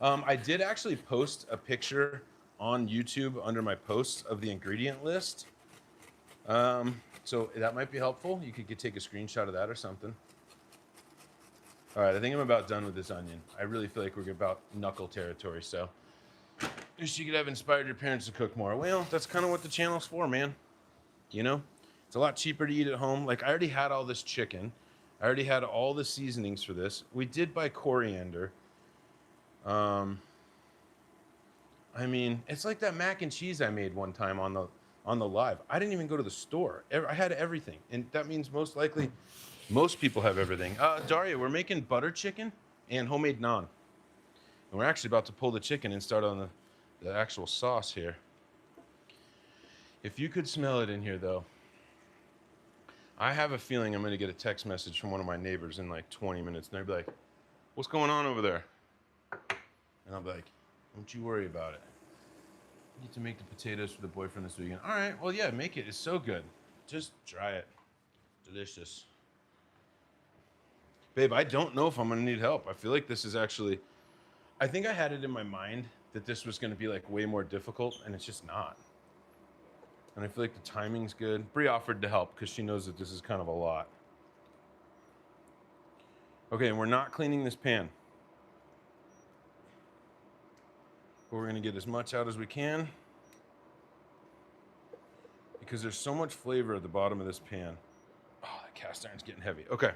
A: I did actually post a picture on YouTube under my posts of the ingredient list. So that might be helpful. You could take a screenshot of that or something. All right, I think I'm about done with this onion. I really feel like we're about knuckle territory, so. Wish you could have inspired your parents to cook more. Well, that's kind of what the channel's for, man. It's a lot cheaper to eat at home. I already had all this chicken. I already had all the seasonings for this. We did buy coriander. It's like that mac and cheese I made one time on the live. I didn't even go to the store. I had everything, and that means most likely most people have everything. Daria, we're making butter chicken and homemade naan. And we're actually about to pull the chicken and start on the actual sauce here. If you could smell it in here, though, I have a feeling I'm going to get a text message from one of my neighbors in 20 minutes, and they'll be like, what's going on over there? And I'll be like, don't you worry about it. You get to make the potatoes for the boyfriend this weekend. All right, well, yeah, make it. It's so good. Just try it. Delicious. Babe, I don't know if I'm going to need help. I feel like this is actually, I think I had it in my mind that this was going to be like way more difficult, and it's just not. And I feel like the timing's good. Brie offered to help because she knows that this is kind of a lot. Okay, and we're not cleaning this pan. But we're going to get as much out as we can because there's so much flavor at the bottom of this pan. Oh, that cast iron's getting heavy. Okay,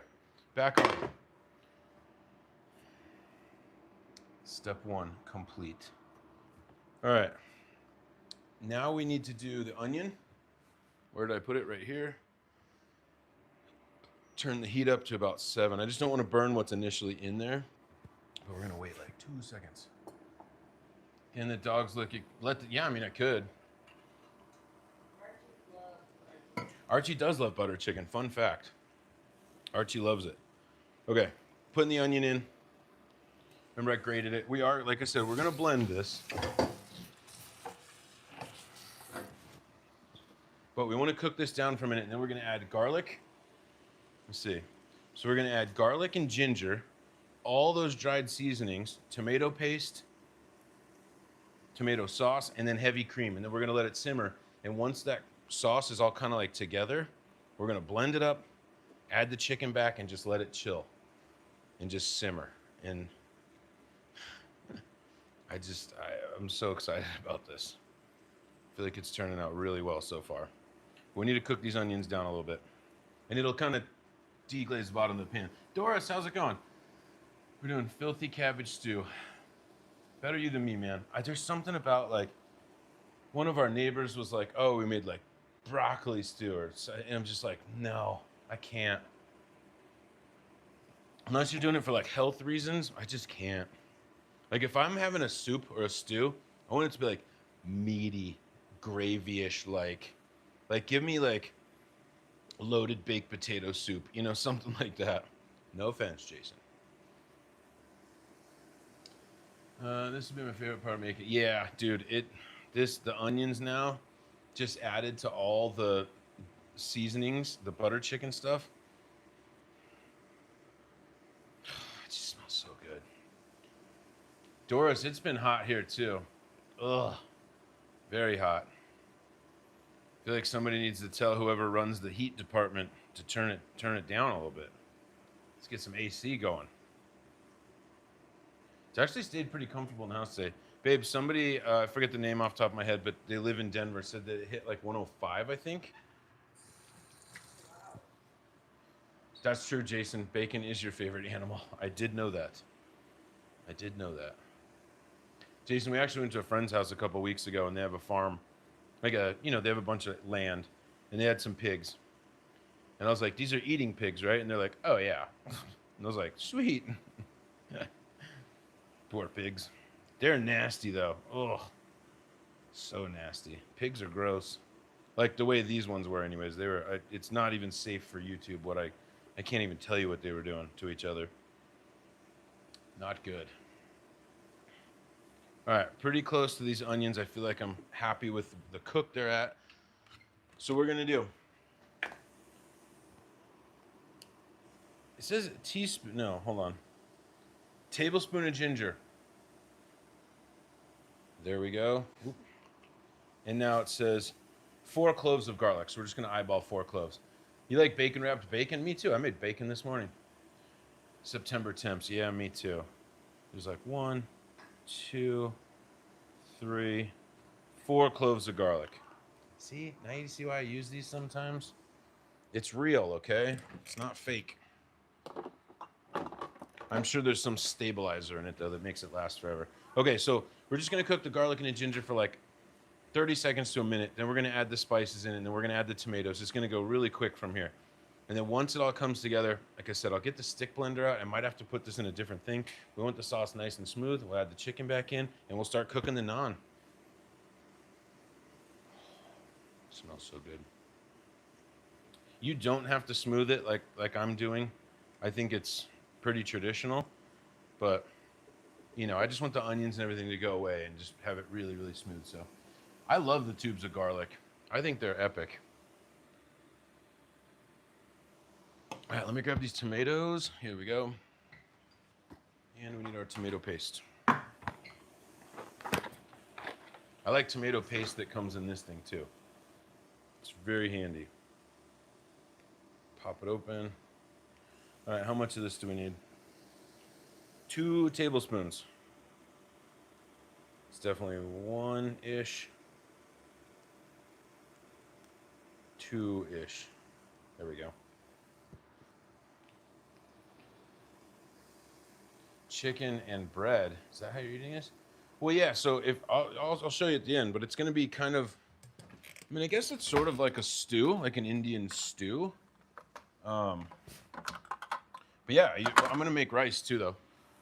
A: back on. Step 1, complete. All right. Now we need to do the onion. Where did I put it? Right here. Turn the heat up to about 7. I just don't want to burn what's initially in there. But we're going to wait like 2 seconds. And the dog's looking. Yeah, I mean, I could. Archie does love butter chicken. Fun fact. Archie loves it. Okay, putting the onion in. Remember I grated it. We are, like I said, we're going to blend this. But we want to cook this down for a minute, and then we're going to add garlic. Let's see. So we're going to add garlic and ginger, all those dried seasonings, tomato paste, tomato sauce, and then heavy cream. And then we're going to let it simmer. And once that sauce is all kind of like together, we're going to blend it up, add the chicken back, and just let it chill and just simmer. And I'm so excited about this. I feel like it's turning out really well so far. We need to cook these onions down a little bit. And it'll kind of deglaze the bottom of the pan. Doris, how's it going? We're doing filthy cabbage stew. Better you than me, man. There's something about like, one of our neighbors was like, oh, we made like broccoli stew. And I'm just like, no, I can't. Unless you're doing it for like health reasons, I just can't. Like if I'm having a soup or a stew, I want it to be like meaty, gravy-ish, like give me like loaded baked potato soup, you know, something like that. No offense, Jason. This has been my favorite part of making. Yeah, dude, the onions now just added to all the seasonings, the butter chicken stuff. It just smells so good. Doris, it's been hot here too. Ugh, very hot. I feel like somebody needs to tell whoever runs the heat department to turn it down a little bit. Let's get some AC going. It's actually stayed pretty comfortable in the house today. Babe, somebody, I forget the name off the top of my head, but they live in Denver, said that it hit like 105, I think. Wow. That's true, Jason. Bacon is your favorite animal. I did know that. Jason, we actually went to a friend's house a couple weeks ago, and they have a farm. They have a bunch of land, and they had some pigs. And I was like, these are eating pigs, right? And they're like, oh, yeah. And I was like, sweet. Poor pigs. They're nasty, though. Ugh. So nasty. Pigs are gross. Like the way these ones were anyways. It's not even safe for YouTube. I can't even tell you what they were doing to each other. Not good. All right, pretty close to these onions. I feel like I'm happy with the cook they're at. So we're gonna do. It says a teaspoon. No, hold on. Tablespoon of ginger. There we go. Oop. And now it says 4 cloves of garlic. So we're just gonna eyeball 4 cloves. You like bacon wrapped bacon? Me too. I made bacon this morning. September temps. Yeah, me too. There's like 1, 2, 3, 4 cloves of garlic. See, now you see why I use these sometimes? It's real, okay? It's not fake. I'm sure there's some stabilizer in it, though, that makes it last forever. Okay, so we're just going to cook the garlic and the ginger for like 30 seconds to a minute. Then we're going to add the spices in, and then we're going to add the tomatoes. It's going to go really quick from here. And then once it all comes together, like I said, I'll get the stick blender out. I might have to put this in a different thing. We want the sauce nice and smooth. We'll add the chicken back in, and we'll start cooking the naan. Smells so good. You don't have to smooth it like I'm doing. I think it's pretty traditional, but You know, I just want the onions and everything to go away and just have it really, really smooth. So I love the tubes of garlic. I think they're epic. All right, let me grab these tomatoes. Here we go. And we need our tomato paste. I like tomato paste that comes in this thing too. It's very handy. Pop it open. All right, how much of this do we need? 2 tablespoons. It's definitely 1-ish. 2-ish. There we go. Chicken and bread. Is that how you're eating this? Well, yeah. So if I'll show you at the end, but it's going to be kind of. I mean, I guess it's sort of like a stew, like an Indian stew. But yeah, I'm going to make rice too, though.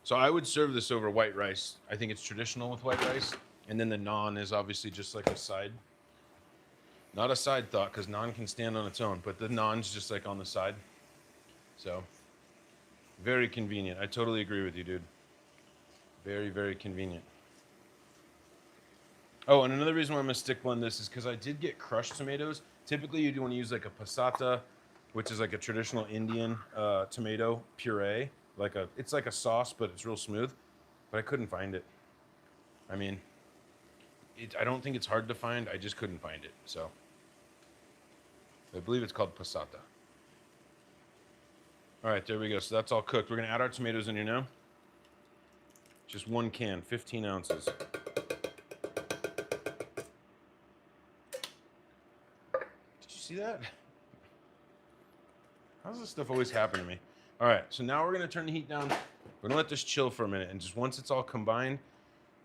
A: So I would serve this over white rice. I think it's traditional with white rice, and then the naan is obviously just like a side. Not a side thought, because naan can stand on its own, but the naan's just like on the side. So very convenient. I totally agree with you, dude. Very, very convenient. Oh, and another reason why I'm gonna stick blend this is because I did get crushed tomatoes. Typically, you do want to use like a passata, which is like a traditional Indian tomato puree. It's like a sauce, but it's real smooth. But I couldn't find it. I mean, I don't think it's hard to find. I just couldn't find it. So I believe it's called passata. All right, there we go. So that's all cooked. We're gonna add our tomatoes in here now. Just 1 can, 15 ounces. Did you see that? How does this stuff always happen to me? All right, so now we're gonna turn the heat down. We're gonna let this chill for a minute, and just once it's all combined,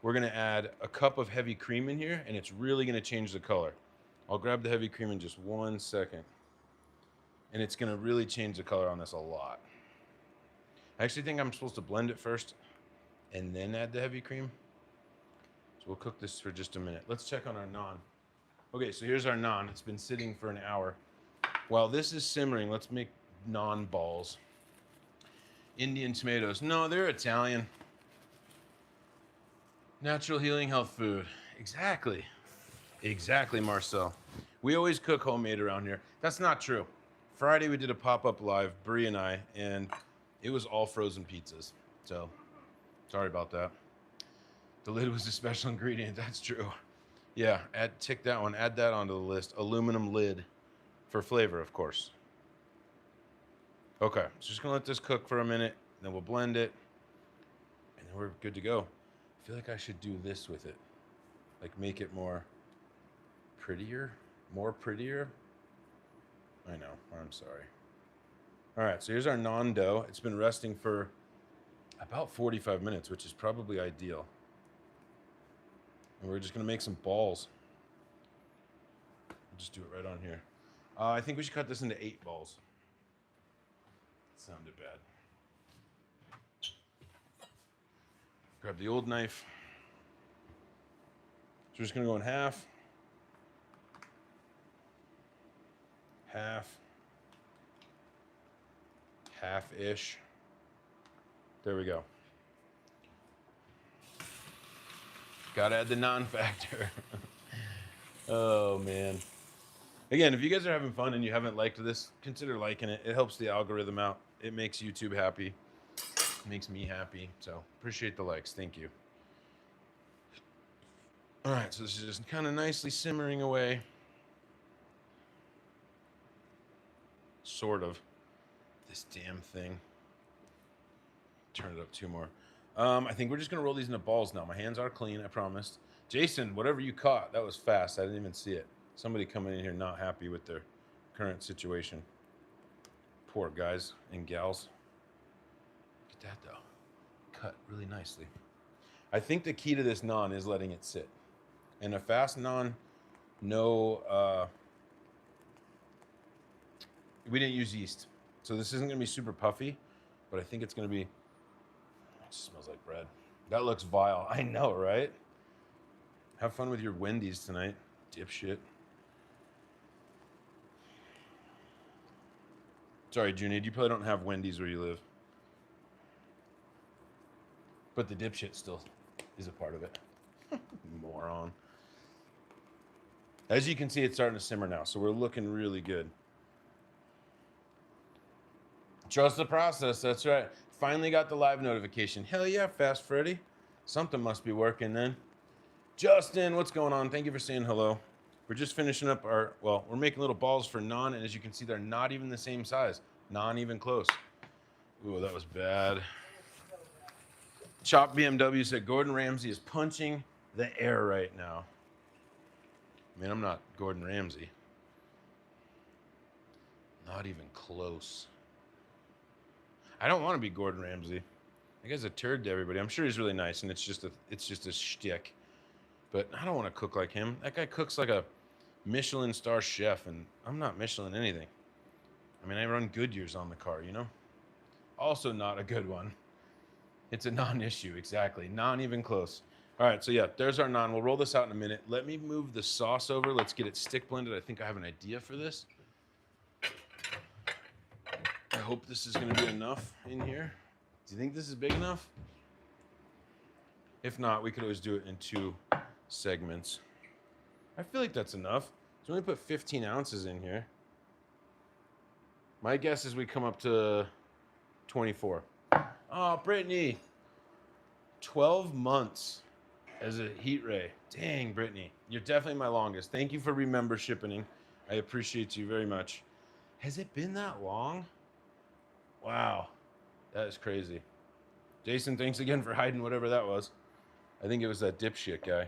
A: we're gonna add a cup of heavy cream in here, and it's really gonna change the color. I'll grab the heavy cream in just 1 second. And it's gonna really change the color on this a lot. I actually think I'm supposed to blend it first and then add the heavy cream. So we'll cook this for just a minute. Let's check on our naan. Okay, so here's our naan. It's been sitting for an hour. While this is simmering, let's make naan balls. Indian tomatoes. No, they're Italian. Natural healing health food. Exactly. Exactly, Marcel. We always cook homemade around here. That's not true. Friday we did a pop-up live, Bree and I, and it was all frozen pizzas. So, sorry about that. The lid was a special ingredient. That's true. Yeah, tick that one. Add that onto the list. Aluminum lid for flavor, of course. Okay, so just gonna let this cook for a minute, then we'll blend it, and then we're good to go. I feel like I should do this with it, like make it more prettier. I know, I'm sorry. All right, so here's our naan dough. It's been resting for about 45 minutes, which is probably ideal. And we're just gonna make some balls. We'll just do it right on here. I think we should cut this into 8 balls. That sounded bad. Grab the old knife. So we're just gonna go in half. Half-ish. There we go. Gotta add the non-factor. Oh, man. Again, if you guys are having fun and you haven't liked this, consider liking it. It helps the algorithm out. It makes YouTube happy. It makes me happy. So appreciate the likes. Thank you. All right, so this is just kind of nicely simmering away. Sort of. This damn thing. Turn it up 2 more. I think we're just gonna roll these into balls now. My hands are clean, I promised. Jason, whatever you caught, that was fast. I didn't even see it. Somebody coming in here not happy with their current situation. Poor guys and gals. Look at that though. Cut really nicely. I think the key to this naan is letting it sit. And a fast naan, no, we didn't use yeast. So this isn't gonna be super puffy, but I think it's gonna be, it smells like bread. That looks vile. I know, right? Have fun with your Wendy's tonight, dipshit. Sorry, Junaid, you probably don't have Wendy's where you live. But the dipshit still is a part of it. Moron. As you can see, it's starting to simmer now, so we're looking really good. Trust the process, that's right. Finally got the live notification. Hell yeah, Fast Freddy. Something must be working then. Justin, what's going on? Thank you for saying hello. We're just finishing up our, well, we're making little balls for naan, and as you can see, they're not even the same size. Not even close. Ooh, that was bad. Chop BMW said Gordon Ramsay is punching the air right now. I mean, I'm not Gordon Ramsay. Not even close. I don't want to be Gordon Ramsay. That guy's a turd to everybody. I'm sure he's really nice, and it's just a shtick. But I don't want to cook like him. That guy cooks like a Michelin star chef, and I'm not Michelin anything. I mean, I run Goodyears on the car, you know? Also not a good one. It's a non-issue, exactly. Not even close. All right, so yeah, there's our naan. We'll roll this out in a minute. Let me move the sauce over. Let's get it stick blended. I think I have an idea for this. I hope this is going to be enough in here. Do you think this is big enough? If not, we could always do it in 2 segments. I feel like that's enough. So we only put 15 ounces in here. My guess is we come up to 24. Oh, Brittany. 12 months as a heat ray. Dang, Brittany. You're definitely my longest. Thank you for remembershiping. I appreciate you very much. Has it been that long? Wow. That is crazy. Jason, thanks again for hiding whatever that was. I think it was that dipshit guy.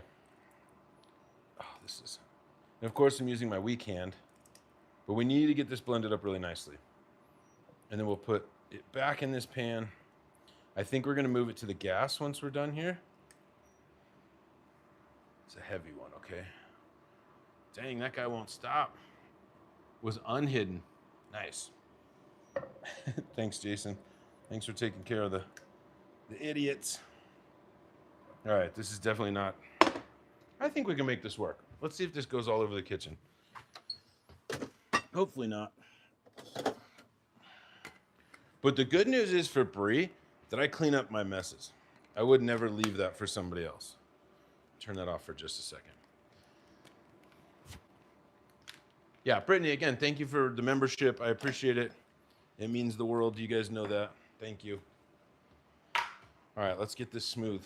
A: Oh, this is... And of course, I'm using my weak hand. But we need to get this blended up really nicely. And then we'll put it back in this pan. I think we're going to move it to the gas once we're done here. It's a heavy one, okay? Dang, that guy won't stop. Was unhidden. Nice. Thanks, Jason. Thanks for taking care of the idiots. All right, this is definitely not... I think we can make this work. Let's see if this goes all over the kitchen. Hopefully not. But the good news is for Brie that I clean up my messes. I would never leave that for somebody else. Turn that off for just a second. Yeah, Brittany, again, thank you for the membership. I appreciate it. It means the world. You guys know that. Thank you. All right, let's get this smooth.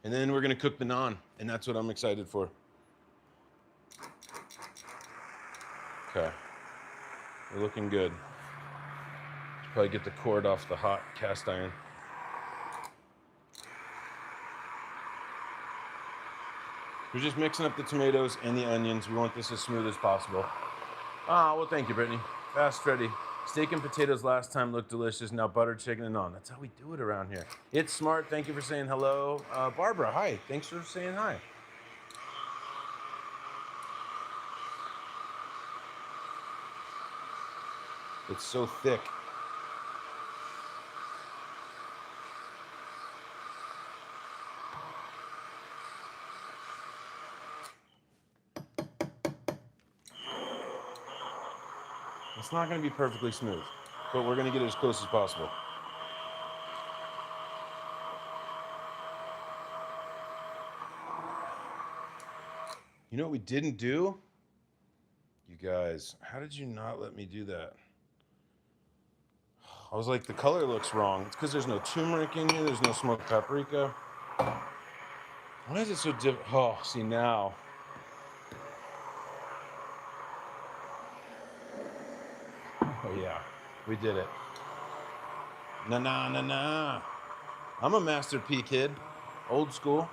A: And then we're going to cook the naan, and that's what I'm excited for. Okay. We're looking good. Should probably get the cord off the hot cast iron. We're just mixing up the tomatoes and the onions. We want this as smooth as possible. Ah, well, thank you, Brittany. Fast Freddy. Steak and potatoes last time looked delicious. Now butter, chicken, and naan. That's how we do it around here. It's smart. Thank you for saying hello. Barbara, hi. Thanks for saying hi. It's so thick. It's not going to be perfectly smooth, but we're going to get it as close as possible. You know what we didn't do? You guys, how did you not let me do that? I was like, the color looks wrong. It's because there's no turmeric in here. There's no smoked paprika. Why is it so different? Oh, see now. Oh, yeah. We did it. Na. I'm a Master P kid. Old school.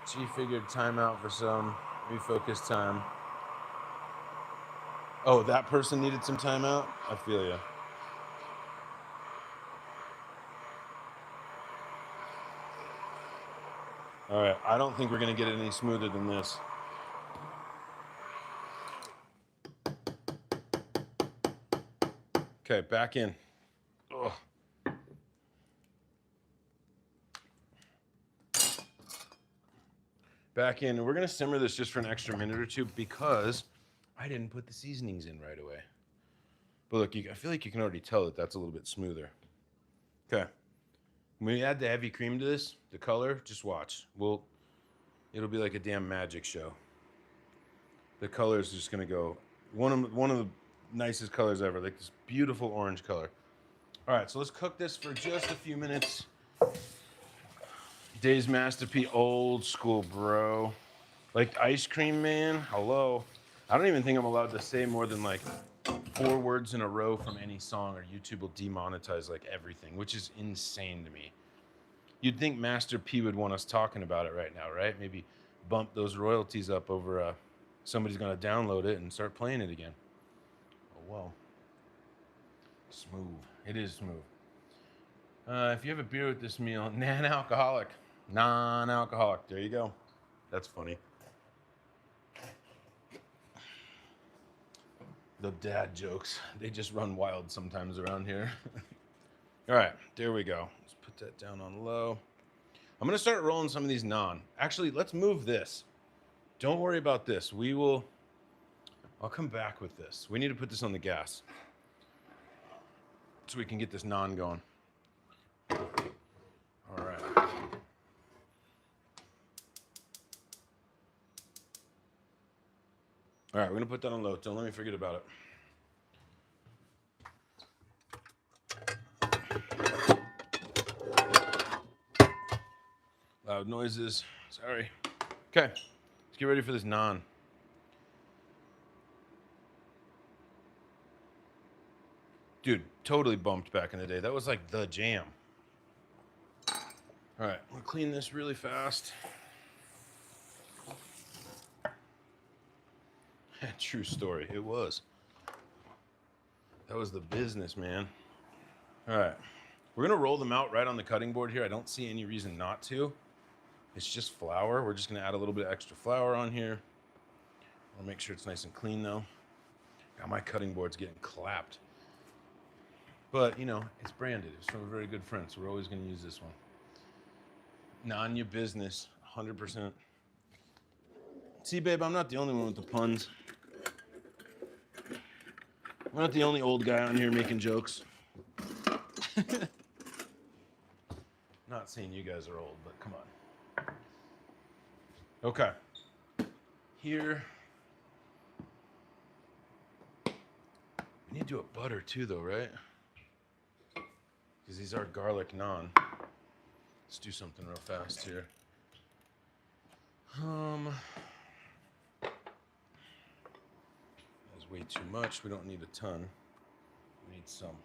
A: She figured time out for some refocus time. Oh, that person needed some time out? I feel ya. All right, I don't think we're gonna get it any smoother than this. Okay, back in. Ugh. Back in, and we're gonna simmer this just for an extra minute or two because I didn't put the seasonings in right away. But look, I feel like you can already tell that that's a little bit smoother. Okay. When we add the heavy cream to this, the color, just watch. It'll be like a damn magic show. The color is just gonna go one of the nicest colors ever, like this beautiful orange color. All right, so let's cook this for just a few minutes. Dave's Masterpiece, old school, bro. Like ice cream man, hello. I don't even think I'm allowed to say more than like 4 words in a row from any song, or YouTube will demonetize like everything, which is insane to me. You'd think Master P would want us talking about it right now, right? Maybe bump those royalties up over somebody's gonna download it and start playing it again. Oh well. Smooth. It is smooth. If you have a beer with this meal, non-alcoholic. Non-alcoholic. There you go. That's funny. The dad jokes. They just run wild sometimes around here. All right, there we go. Let's put that down on low. I'm gonna start rolling some of these naan. Actually, let's move this. Don't worry about this. I'll come back with this. We need to put this on the gas so we can get this naan going. All right. All right, we're gonna put that on low. Don't let me forget about it. Loud noises. Sorry. Okay, let's get ready for this naan. Dude, totally bumped back in the day. That was like the jam. All right, I'm gonna clean this really fast. True story, it was. That was the business, man. All right, we're gonna roll them out right on the cutting board here. I don't see any reason not to. It's just flour. We're just gonna add a little bit of extra flour on here. I'll make sure it's nice and clean though. God, my cutting board's getting clapped. But, you know, it's branded. It's from a very good friend, so we're always going to use this one. Naan your business, 100%. See, babe, I'm not the only one with the puns. I'm not the only old guy on here making jokes. Not saying you guys are old, but come on. Okay. Here. We need to do a butter too, though, right? Because these are garlic naan. Let's do something real fast here. That's way too much. We don't need a ton. We need some.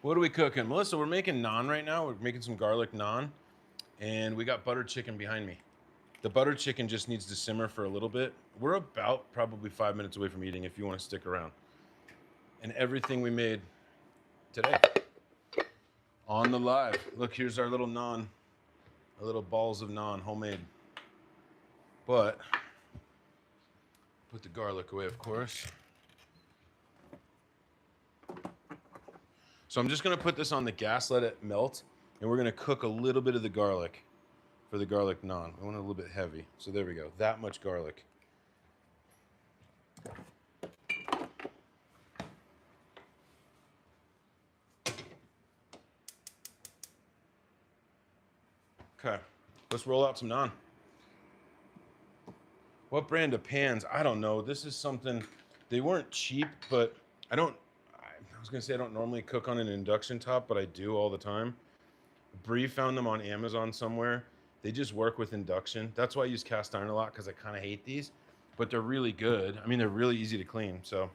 A: What are we cooking? Melissa, we're making naan right now. We're making some garlic naan. And we got butter chicken behind me. The butter chicken just needs to simmer for a little bit. We're about probably 5 minutes away from eating if you want to stick around. And everything we made today on the live. Look, here's our little naan, our little balls of naan, homemade. But put the garlic away, of course. So I'm just gonna put this on the gas, let it melt, and we're gonna cook a little bit of the garlic for the garlic naan. I want it a little bit heavy. So there we go, that much garlic. Okay, let's roll out some naan. What brand of pans? I don't know. This is something, they weren't cheap, but I was gonna say I don't normally cook on an induction top, but I do all the time. Bree found them on Amazon somewhere. They just work with induction. That's why I use cast iron a lot, because I kind of hate these, but they're really good. I mean, they're really easy to clean, so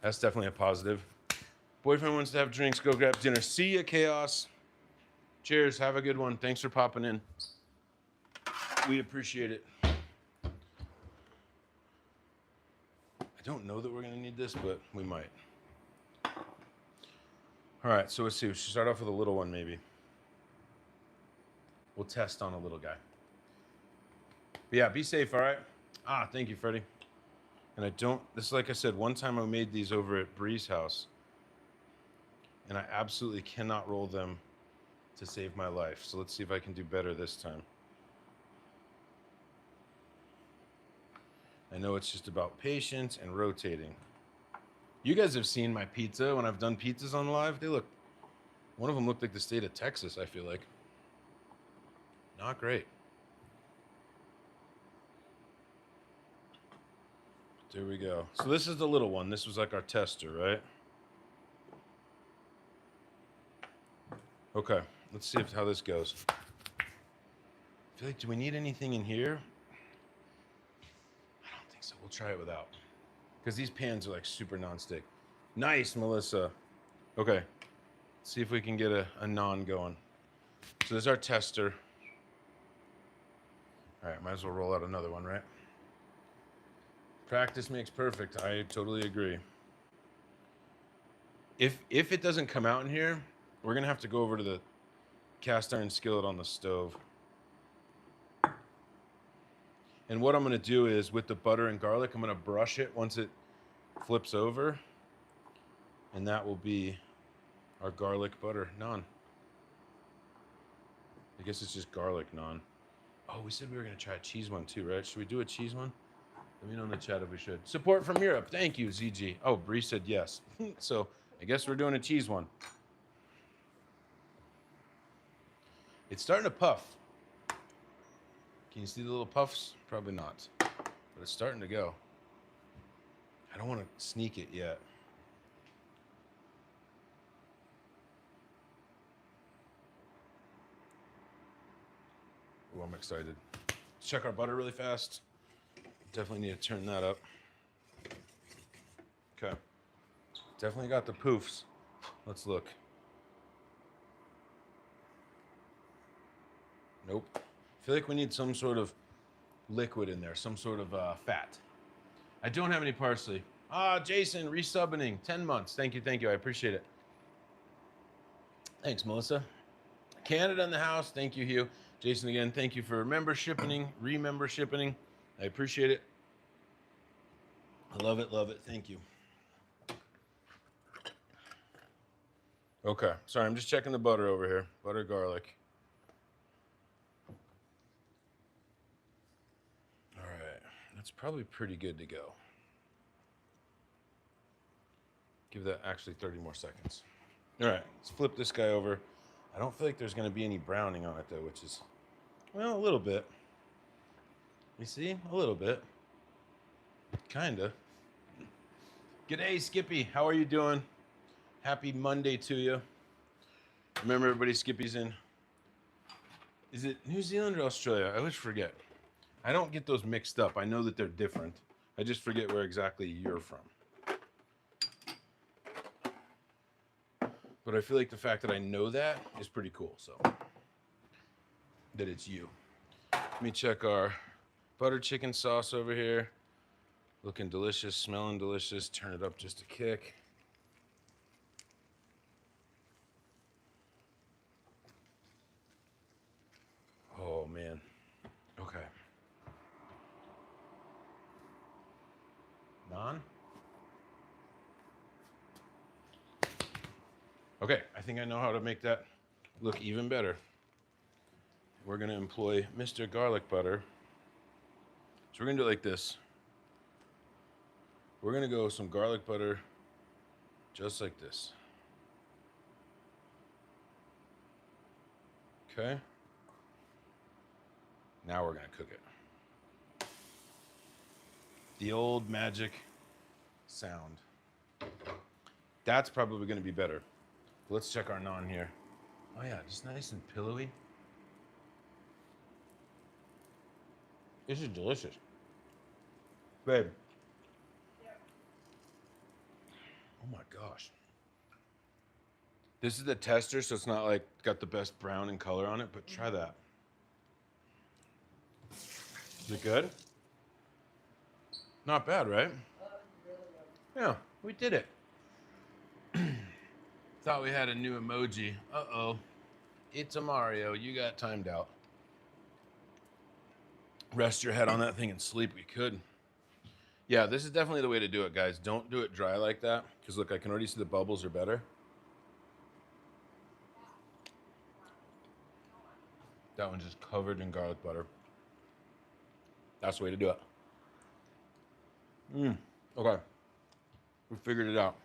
A: that's definitely a positive. Boyfriend wants to have drinks, go grab dinner. See ya, Chaos. Cheers, have a good one. Thanks for popping in. We appreciate it. I don't know that we're gonna need this, but we might. All right, so let's see. We should start off with a little one, maybe. We'll test on a little guy. But yeah, be safe, all right? Thank you, Freddie. And this is like I said, one time I made these over at Bree's house, and I absolutely cannot roll them to save my life. So let's see if I can do better this time. I know it's just about patience and rotating. You guys have seen my pizza when I've done pizzas on live. One of them looked like the state of Texas, I feel like. Not great. There we go. So this is the little one. This was like our tester, right? Okay, let's see how this goes. I feel like, do we need anything in here? I don't think so. We'll try it without. Because these pans are like super nonstick. Nice, Melissa. Okay, let's see if we can get a naan going. So there's our tester. All right, might as well roll out another one, right? Practice makes perfect. I totally agree. If it doesn't come out in here, we're gonna have to go over to the cast iron skillet on the stove. And what I'm gonna do is with the butter and garlic, I'm gonna brush it once it flips over. And that will be our garlic butter naan. I guess it's just garlic naan. Oh, we said we were gonna try a cheese one too, right? Should we do a cheese one? Let me know in the chat if we should. Support from Europe. Thank you, ZG. Oh, Bree said yes. So I guess we're doing a cheese one. It's starting to puff. Can you see the little puffs? Probably not. But it's starting to go. I don't want to sneak it yet. Oh, I'm excited. Let's check our butter really fast. Definitely need to turn that up. Okay. Definitely got the poofs. Let's look. Nope. I feel like we need some sort of liquid in there, some sort of fat. I don't have any parsley. Ah, Jason, resubbing, 10 months. Thank you, I appreciate it. Thanks, Melissa. Canada in the house. Thank you, Hugh. Jason again, thank you for remembershipping. I appreciate it. I love it. Thank you. Okay, sorry, I'm just checking the butter over here. Butter, garlic. All right, that's probably pretty good to go. Give that actually 30 more seconds. All right, let's flip this guy over. I don't feel like there's going to be any browning on it, though, which is, well, a little bit. You see? A little bit. Kinda. G'day, Skippy. How are you doing? Happy Monday to you. Remember, everybody, Skippy's in. Is it New Zealand or Australia? I always forget. I don't get those mixed up. I know that they're different. I just forget where exactly you're from. But I feel like the fact that I know that is pretty cool, so. That it's you. Let me check our butter chicken sauce over here. Looking delicious, smelling delicious. Turn it up just a kick. Oh, man. Okay. Naan? Okay, I think I know how to make that look even better. We're gonna employ Mr. Garlic Butter. So we're gonna do it like this. We're gonna go some garlic butter, just like this. Okay. Now we're gonna cook it. The old magic sound. That's probably gonna be better. Let's check our naan here. Oh yeah, just nice and pillowy. This is delicious. Babe.
B: Yep.
A: Oh my gosh. This is the tester, so it's not like got the best brown and color on it, but try that. Is it good? Not bad, right?
B: Really good.
A: Yeah, we did it. Thought we had a new emoji. Uh-oh. It's a Mario. You got timed out. Rest your head on that thing and sleep. We could. Yeah, this is definitely the way to do it, guys. Don't do it dry like that. Because look, I can already see the bubbles are better. That one's just covered in garlic butter. That's the way to do it. Okay. We figured it out.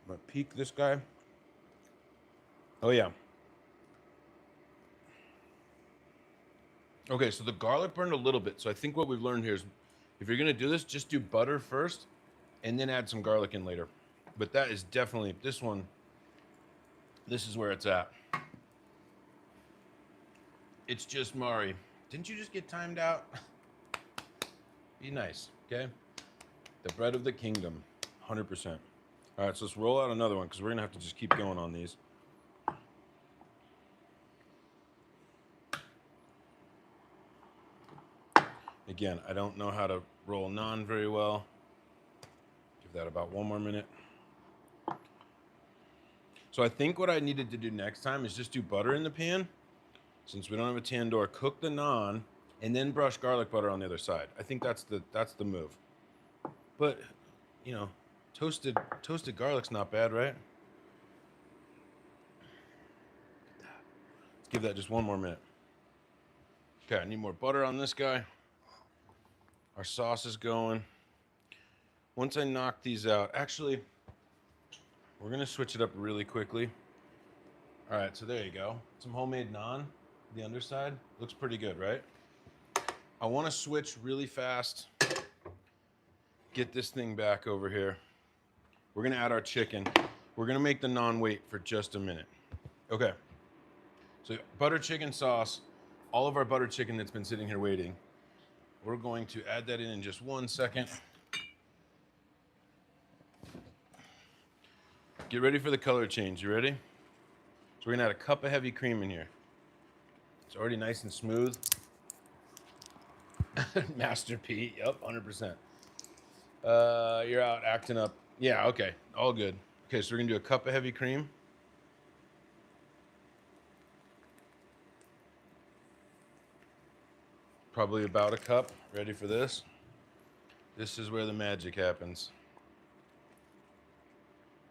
A: I'm gonna peek this guy. Oh yeah. Okay, so the garlic burned a little bit. So I think what we've learned here is if you're gonna do this, just do butter first and then add some garlic in later. But that is definitely, this one, this is where it's at. It's just Mari. Didn't you just get timed out? Be nice, okay? The bread of the kingdom, 100%. All right, so let's roll out another one because we're gonna have to just keep going on these. Again, I don't know how to roll naan very well. Give that about 1 more minute. So I think what I needed to do next time is just do butter in the pan. Since we don't have a tandoor, cook the naan and then brush garlic butter on the other side. I think that's the move. But, you know, toasted garlic's not bad, right? Let's give that just 1 more minute. Okay, I need more butter on this guy. Our sauce is going. Once I knock these out, actually, we're gonna switch it up really quickly. All right, so there you go. Some homemade naan, the underside. Looks pretty good, right? I wanna switch really fast. Get this thing back over here. We're gonna add our chicken. We're gonna make the naan wait for just a minute. Okay, so butter chicken sauce, all of our butter chicken that's been sitting here waiting. We're going to add that in just 1 second. Get ready for the color change. You ready? So we're gonna add a cup of heavy cream in here. It's already nice and smooth. Master P, yep, 100%. You're out acting up. Yeah, okay, all good. Okay, so we're gonna do a cup of heavy cream. Probably about a cup. Ready for this? This is where the magic happens.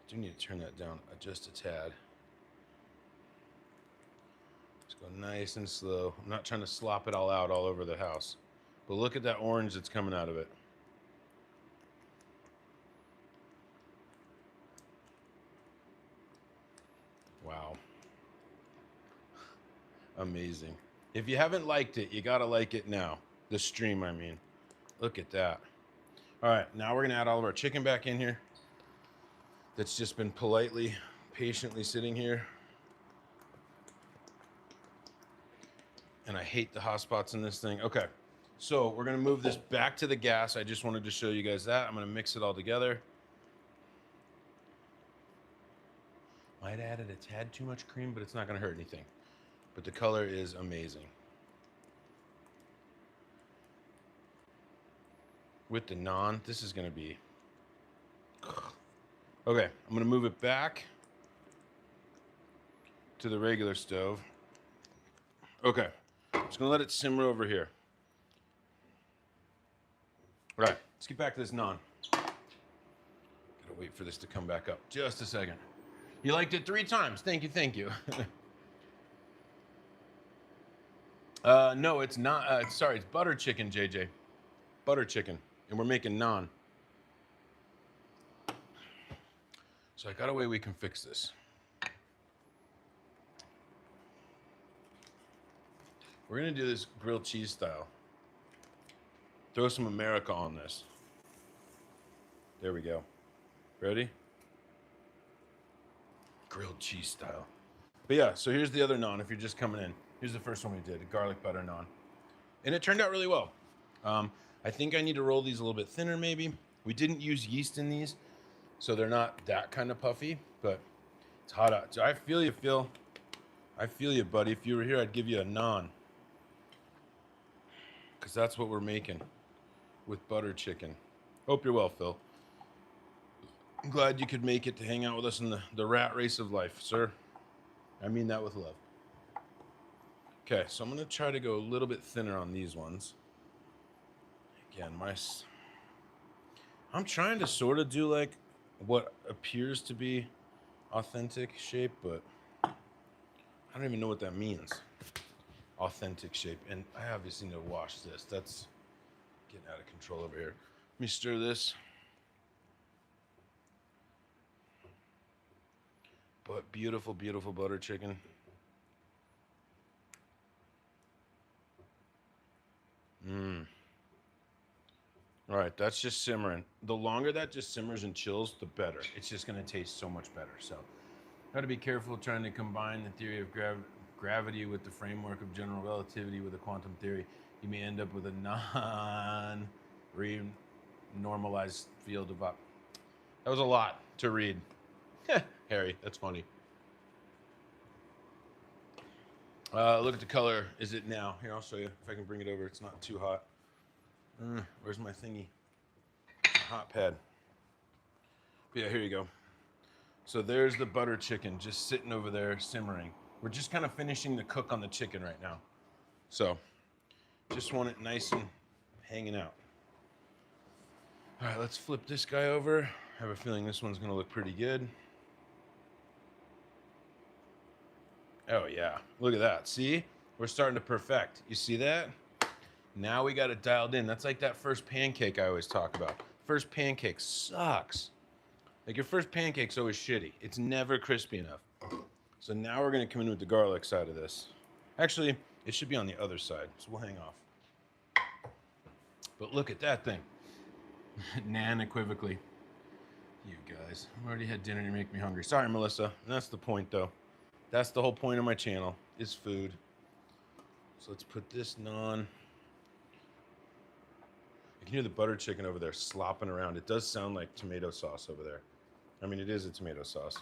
A: I do need to turn that down just a tad. Just go nice and slow. I'm not trying to slop it all out all over the house. But look at that orange that's coming out of it. Wow. Amazing. If you haven't liked it, you gotta like it now. The stream, I mean. Look at that. All right, now we're gonna add all of our chicken back in here. That's just been politely, patiently sitting here. And I hate the hot spots in this thing. Okay, so we're gonna move this back to the gas. I just wanted to show you guys that. I'm gonna mix it all together. Might have added a tad too much cream, but it's not gonna hurt anything. But the color is amazing. With the naan, this is gonna be... Okay, I'm gonna move it back to the regular stove. Okay, I'm just gonna let it simmer over here. All right, let's get back to this naan. Gotta wait for this to come back up. Just a second. You liked it 3 times. Thank you, thank you. No, it's not. Sorry, it's butter chicken, JJ. Butter chicken. And we're making naan. So I got a way we can fix this. We're gonna do this grilled cheese style. Throw some America on this. There we go. Ready? Grilled cheese style. But yeah, so here's the other naan if you're just coming in. Here's the first one we did, a garlic butter naan. And it turned out really well. I think I need to roll these a little bit thinner maybe. We didn't use yeast in these, so they're not that kind of puffy, but it's hot out. So I feel you, Phil. I feel you, buddy. If you were here, I'd give you a naan. Because that's what we're making with butter chicken. Hope you're well, Phil. I'm glad you could make it to hang out with us in the rat race of life, sir. I mean that with love. Okay, so I'm going to try to go a little bit thinner on these ones. Again, I'm trying to sort of do like what appears to be authentic shape, but I don't even know what that means. Authentic shape. And I obviously need to wash this. That's getting out of control over here. Let me stir this. But beautiful, beautiful butter chicken. Mmm. All right, that's just simmering. The longer that just simmers and chills, the better. It's just going to taste so much better. So, got to be careful trying to combine the theory of gravity with the framework of general relativity with a quantum theory. You may end up with a non-renormalized field of up. That was a lot to read. Harry, that's funny. Look at the color. Is it now? Here, I'll show you if I can bring it over. It's not too hot. Where's my thingy? Hot pad. Yeah, here you go. So there's the butter chicken just sitting over there simmering. We're just kind of finishing the cook on the chicken right now. So just want it nice and hanging out. All right, let's flip this guy over. I have a feeling this one's gonna look pretty good. Oh yeah, look at that. See, we're starting to perfect. You see that? Now we got it dialed in. That's like that first pancake I always talk about. First pancake sucks. Like your first pancake's always shitty. It's never crispy enough. So now we're gonna come in with the garlic side of this. Actually, it should be on the other side, so we'll hang off. But look at that thing. Naan equivocally. You guys, I've already had dinner and you make me hungry. Sorry, Melissa. And that's the point though. That's the whole point of my channel, is food. So let's put this naan. You can hear the butter chicken over there slopping around. It does sound like tomato sauce over there. I mean, it is a tomato sauce.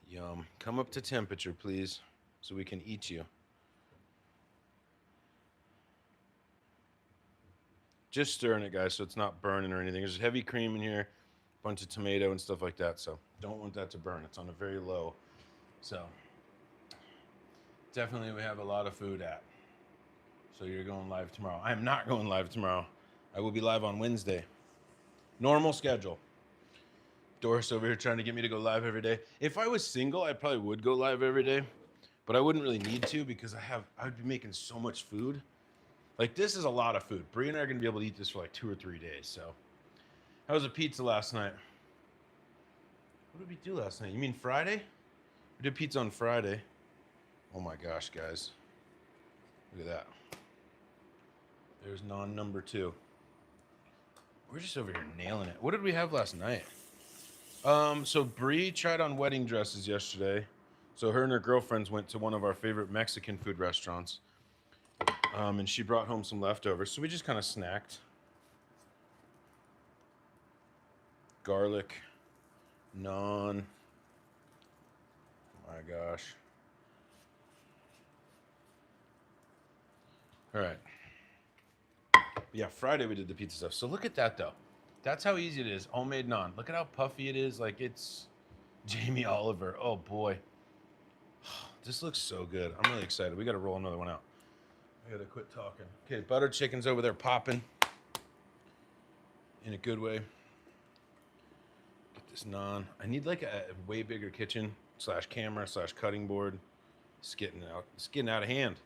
A: Yum. Come up to temperature, please, so we can eat you. Just stirring it, guys, so it's not burning or anything. There's heavy cream in here, a bunch of tomato and stuff like that, so don't want that to burn. It's on a very low. So definitely we have a lot of food at. So you're going live tomorrow. I am not going live tomorrow. I will be live on Wednesday. Normal schedule. Doris over here trying to get me to go live every day. If I was single, I probably would go live every day, but I wouldn't really need to because I would be making so much food. Like this is a lot of food. Bree and I are gonna be able to eat this for like 2 or 3 days. So, how was the pizza last night? What did we do last night? You mean Friday? We did pizza on Friday. Oh my gosh, guys. Look at that. There's naan number 2. We're just over here nailing it. What did we have last night? So Bree tried on wedding dresses yesterday. So her and her girlfriends went to one of our favorite Mexican food restaurants. And she brought home some leftovers. So we just kind of snacked. Garlic, naan. Oh my gosh. All right. Yeah, Friday we did the pizza stuff. So look at that though. That's how easy it is. Homemade naan. Look at how puffy it is. Like it's Jamie Oliver. Oh boy. This looks so good. I'm really excited. We got to roll another one out. I got to quit talking. Okay, butter chicken's over there popping. In a good way. Get this naan. I need like a way bigger kitchen / camera / cutting board. It's getting out of hand.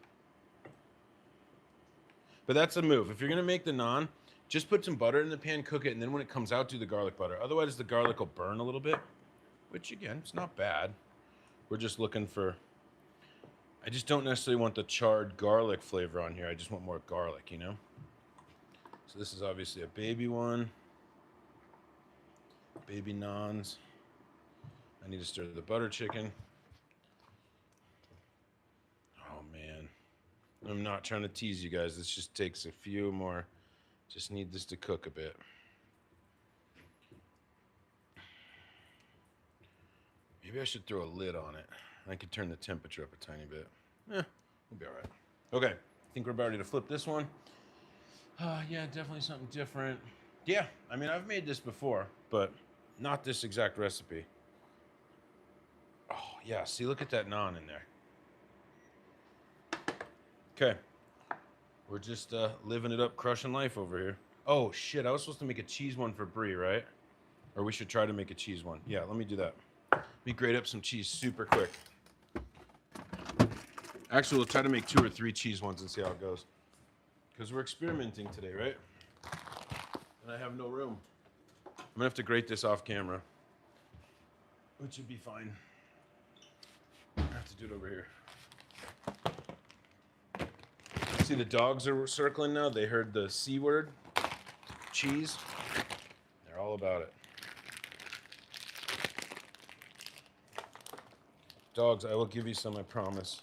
A: But that's a move. If you're gonna make the naan, just put some butter in the pan, cook it, and then when it comes out, do the garlic butter. Otherwise, the garlic will burn a little bit, which again, it's not bad. We're just looking for, I just don't necessarily want the charred garlic flavor on here. I just want more garlic, you know? So this is obviously a baby one. Baby naans. I need to stir the butter chicken. Oh man. I'm not trying to tease you guys. This just takes a few more. Just need this to cook a bit. Maybe I should throw a lid on it. I could turn the temperature up a tiny bit. We'll be all right. Okay, I think we're about ready to flip this one. Yeah, definitely something different. Yeah, I mean, I've made this before, but not this exact recipe. Oh, yeah, see, look at that naan in there. Okay, we're just living it up, crushing life over here. Oh, shit, I was supposed to make a cheese one for Brie, right? Or we should try to make a cheese one. Yeah, let me do that. Let me grate up some cheese super quick. Actually, we'll try to make 2 or 3 cheese ones and see how it goes. Because we're experimenting today, right? And I have no room. I'm going to have to grate this off camera. which should be fine. I have to do it over here. See, the dogs are circling now. They heard the C word, cheese. They're all about it. Dogs, I will give you some, I promise.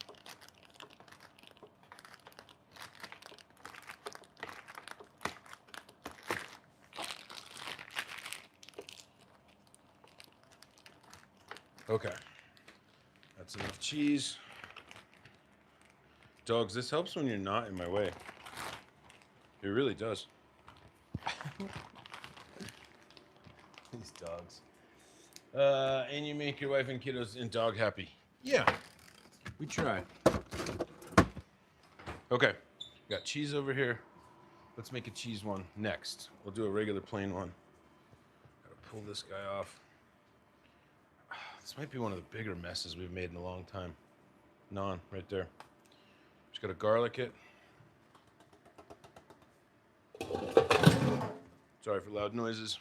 A: Okay. That's enough cheese. Dogs, this helps when you're not in my way. It really does. These dogs. And you make your wife and kiddos and dog happy. Yeah, we try. Okay, got cheese over here. Let's make a cheese one next. We'll do a regular plain one. Gotta pull this guy off. This might be one of the bigger messes we've made in a long time. Naan, right there. Just gotta garlic it. Sorry for loud noises.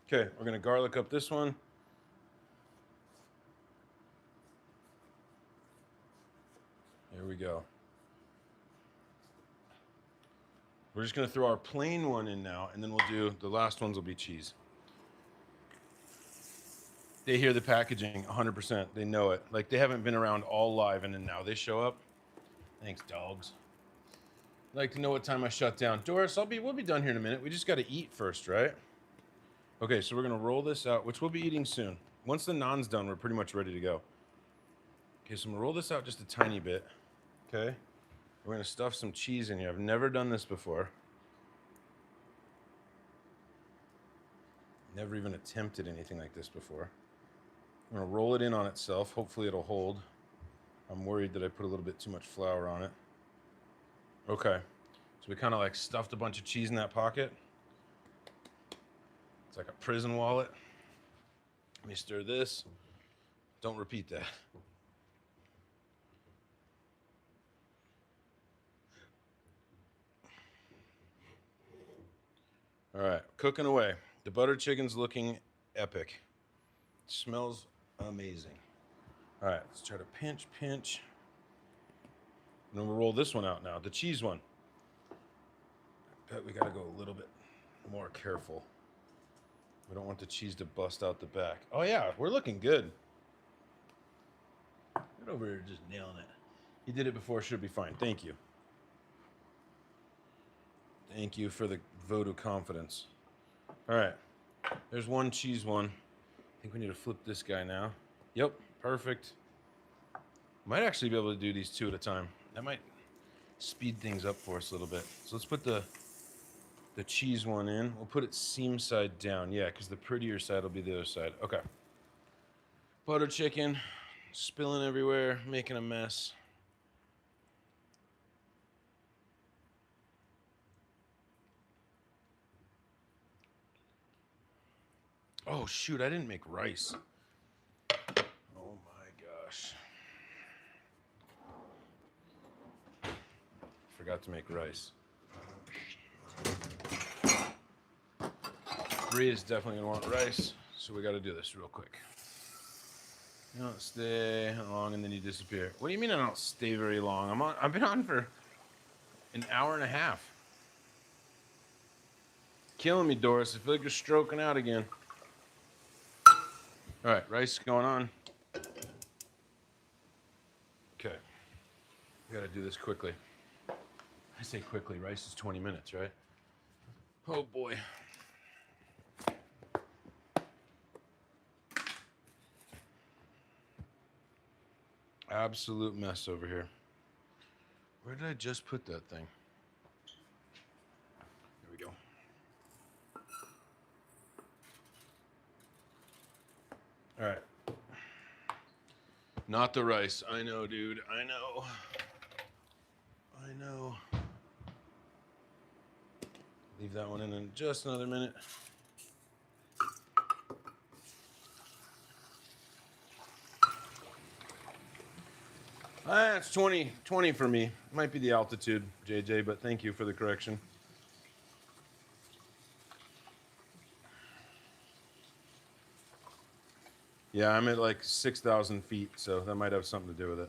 A: Okay, we're gonna garlic up this one. Here we go. We're just gonna throw our plain one in now, and then we'll do, the last ones will be cheese. They hear the packaging 100%. They know it. Like they haven't been around all live and then now they show up. Thanks, dogs. I'd like to know what time I shut down. Doris, we'll be done here in a minute. We just got to eat first, right? Okay, so we're going to roll this out, which we'll be eating soon. Once the naan's done, we're pretty much ready to go. Okay, so I'm going to roll this out just a tiny bit. Okay. We're going to stuff some cheese in here. I've never done this before. Never even attempted anything like this before. I'm going to roll it in on itself. Hopefully it'll hold. I'm worried that I put a little bit too much flour on it. Okay. So we kind of like stuffed a bunch of cheese in that pocket. It's like a prison wallet. Let me stir this. Don't repeat that. All right, cooking away. The butter chicken's looking epic. It smells amazing. All right, let's try to pinch. And then we'll roll this one out now, the cheese one. I bet we gotta go a little bit more careful. We don't want the cheese to bust out the back. Oh yeah, we're looking good. Right over here just nailing it. He did it before, should be fine. Thank you. Thank you for the vote of confidence. All right, there's one cheese one. I think we need to flip this guy now. Yep, perfect. Might actually be able to do these two at a time. That might speed things up for us a little bit. So let's put the cheese one in. We'll put it seam side down. Yeah, because the prettier side will be the other side. Okay. Butter chicken, spilling everywhere, making a mess. Oh, shoot, I didn't make rice. Oh, my gosh. Forgot to make rice. Bree is definitely going to want rice, so we got to do this real quick. You don't stay long and then you disappear. What do you mean I don't stay very long? I've been on for an hour and a half. Killing me, Doris. I feel like you're stroking out again. All right, rice going on. Okay. We got to do this quickly. I say quickly, rice is 20 minutes, right? Oh, boy. Absolute mess over here. Where did I just put that thing? Here we go. All right. Not the rice. I know, dude. I know. Leave that one in just another minute. It's 20 for me. Might be the altitude, JJ, but thank you for the correction. Yeah, I'm at like 6,000 feet, so that might have something to do with it.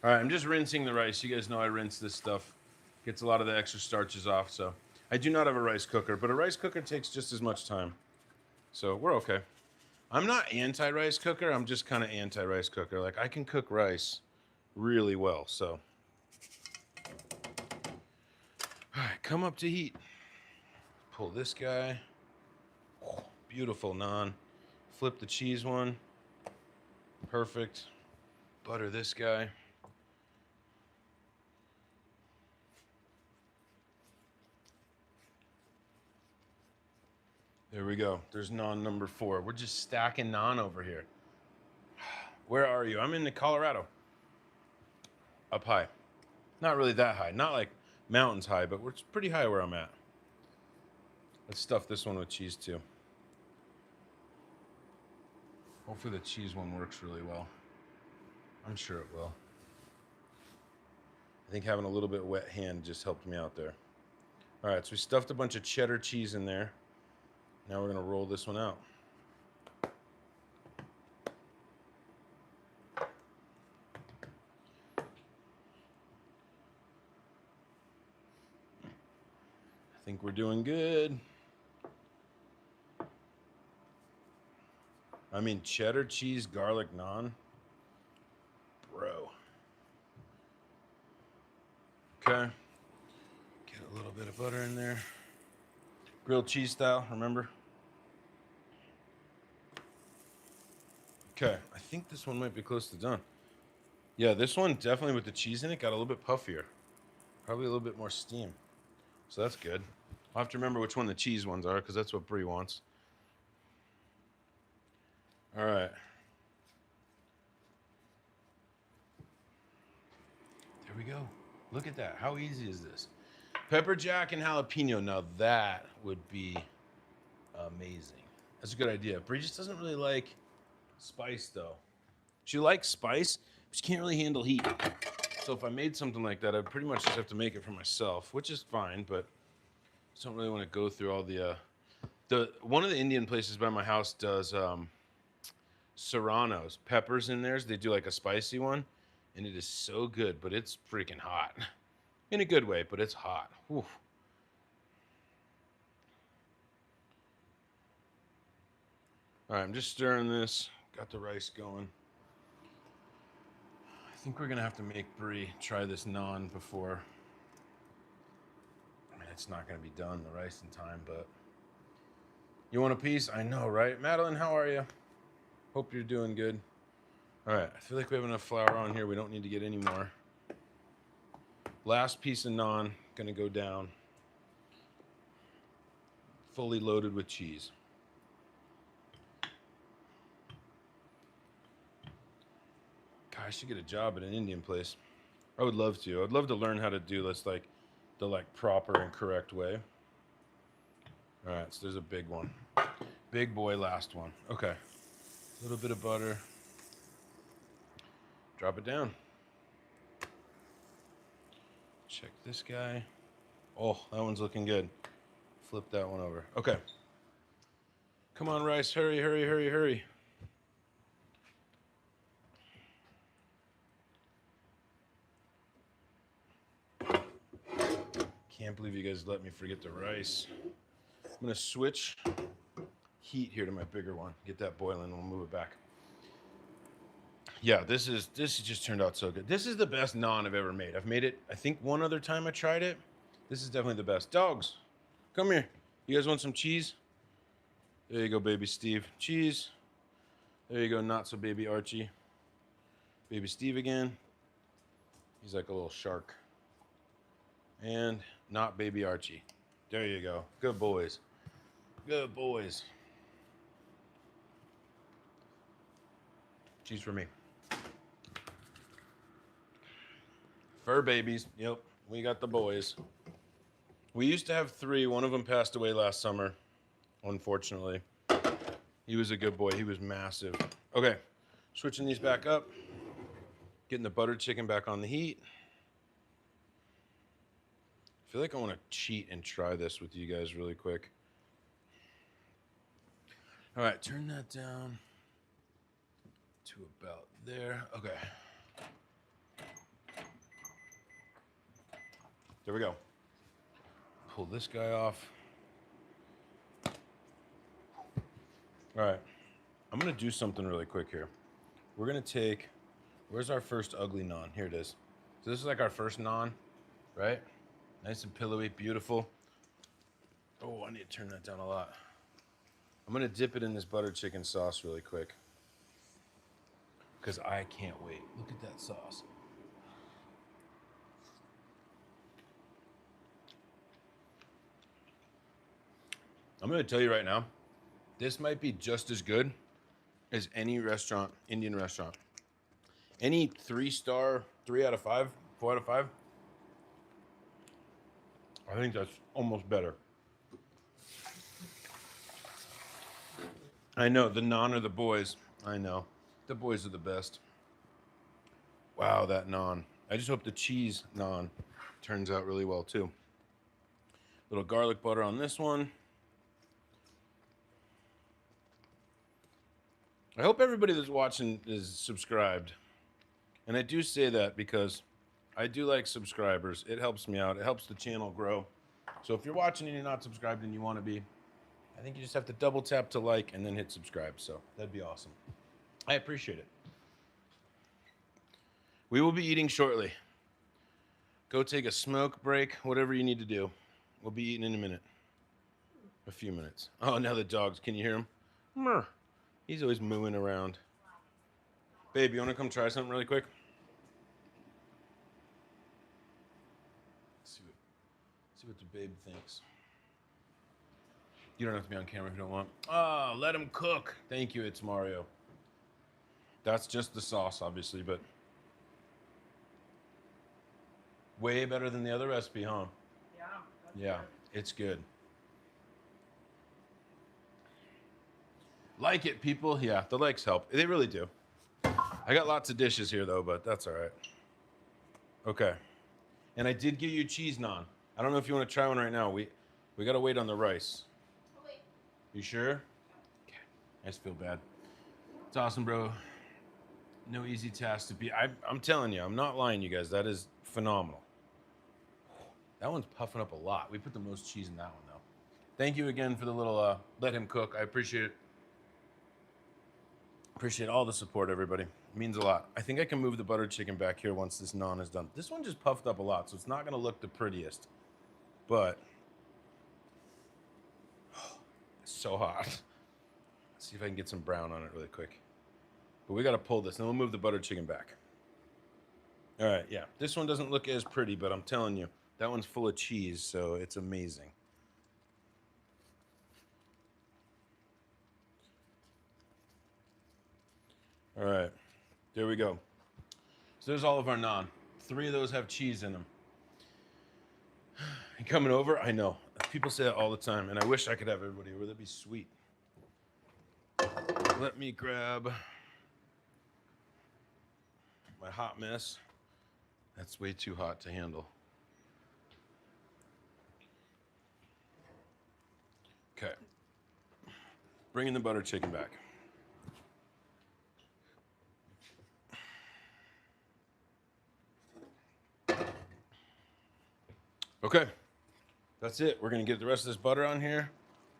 A: All right, I'm just rinsing the rice. You guys know I rinse this stuff. Gets a lot of the extra starches off, so. I do not have a rice cooker, but a rice cooker takes just as much time. So we're okay. I'm not anti-rice cooker. I'm just kind of anti-rice cooker. Like, I can cook rice really well, so. All right, come up to heat. Pull this guy. Oh, beautiful naan. Flip the cheese one. Perfect. Butter this guy. There we go. There's naan number 4. We're just stacking naan over here. Where are you? I'm in Colorado. Up high. Not really that high. Not like mountains high, but we're pretty high where I'm at. Let's stuff this one with cheese too. Hopefully the cheese one works really well. I'm sure it will. I think having a little bit wet hand just helped me out there. All right, so we stuffed a bunch of cheddar cheese in there. Now we're gonna roll this one out. I think we're doing good. I mean, cheddar cheese, garlic naan. Bro. Okay. Get a little bit of butter in there. Grilled cheese style, remember? Okay, I think this one might be close to done. Yeah, this one definitely with the cheese in it got a little bit puffier. Probably a little bit more steam. So that's good. I'll have to remember which one the cheese ones are because that's what Brie wants. All right. There we go. Look at that. How easy is this? Pepper jack and jalapeno. Now that would be amazing. That's a good idea. Brie just doesn't really like spice though. She likes spice, but she can't really handle heat. So if I made something like that, I'd pretty much just have to make it for myself, which is fine, but I just don't really want to go through all the one of the Indian places by my house does serranos, peppers in theirs. They do like a spicy one, and it is so good, but it's freaking hot. In a good way, but it's hot. Whew. All right, I'm just stirring this. Got the rice going. I think we're gonna have to make Brie try this naan before. I mean, it's not gonna be done, the rice in time, but. You want a piece? I know, right? Madeline, how are you? Hope you're doing good. All right, I feel like we have enough flour on here. We don't need to get any more. Last piece of naan, gonna go down. Fully loaded with cheese. God, I should get a job at an Indian place. I would love to. I'd love to learn how to do this like the proper and correct way. All right, so there's a big one. Big boy, last one. Okay. A little bit of butter. Drop it down. Check this guy. Oh, that one's looking good. Flip that one over. Okay. Come on, rice. Hurry, hurry, hurry, hurry. Can't believe you guys let me forget the rice. I'm going to switch heat here to my bigger one. Get that boiling and we'll move it back. Yeah, this just turned out so good. This is the best naan I've ever made. I've made it, I think, one other time I tried it. This is definitely the best. Dogs, come here. You guys want some cheese? There you go, baby Steve. Cheese. There you go, not so baby Archie. Baby Steve again. He's like a little shark. And not baby Archie. There you go. Good boys. Good boys. Cheese for me. Fur babies. Yep, we got the boys. We used to have 3. One of them passed away last summer, unfortunately. He was a good boy. He was massive. Okay, switching these back up. Getting the buttered chicken back on the heat. I feel like I want to cheat and try this with you guys really quick. All right, turn that down to about there. Okay. There we go. Pull this guy off. All right. I'm going to do something really quick here. We're going to take, where's our first ugly naan? Here it is. So this is like our first naan, right? Nice and pillowy, beautiful. Oh, I need to turn that down a lot. I'm going to dip it in this butter chicken sauce really quick because I can't wait. Look at that sauce. I'm going to tell you right now, this might be just as good as any restaurant, Indian restaurant. Any 3-star, 3 out of 5, 4 out of 5. I think that's almost better. I know, the naan are the boys. I know. The boys are the best. Wow, that naan. I just hope the cheese naan turns out really well too. Little garlic butter on this one. I hope everybody that's watching is subscribed. And I do say that because I do like subscribers. It helps me out. It helps the channel grow. So if you're watching and you're not subscribed and you want to be, I think you just have to double tap to like and then hit subscribe. So that'd be awesome. I appreciate it. We will be eating shortly. Go take a smoke break, whatever you need to do. We'll be eating in a minute. A few minutes. Oh, now the dogs. Can you hear him? Murr. He's always mooing around. Babe, you want to come try something really quick? See what the babe thinks. You don't have to be on camera if you don't want. Oh, let him cook. Thank you, it's Mario. That's just the sauce, obviously, but way better than the other recipe, huh?
B: Yeah.
A: Yeah, it's good. Like it, people. Yeah, the likes help. They really do. I got lots of dishes here, though, but that's all right. Okay. And I did give you cheese naan. I don't know if you want to try one right now. We got to wait on the rice.
B: Oh, wait.
A: You sure? Okay. I just feel bad. It's awesome, bro. No easy task to be. I'm telling you, I'm not lying, you guys. That is phenomenal. That one's puffing up a lot. We put the most cheese in that one, though. Thank you again for the little let him cook. I appreciate it. Appreciate all the support, everybody. It means a lot. I think I can move the buttered chicken back here once this naan is done. This one just puffed up a lot, so it's not going to look the prettiest. But it's so hot. Let's see if I can get some brown on it really quick. But we got to pull this, and then we'll move the buttered chicken back. All right, yeah. This one doesn't look as pretty, but I'm telling you, that one's full of cheese, so it's amazing. All right, there we go. So there's all of our naan. 3 of those have cheese in them. You coming over? I know. People say that all the time, and I wish I could have everybody over. That'd be sweet. Let me grab my hot mess. That's way too hot to handle. Okay. Bringing the butter chicken back. Okay, that's it. We're gonna get the rest of this butter on here.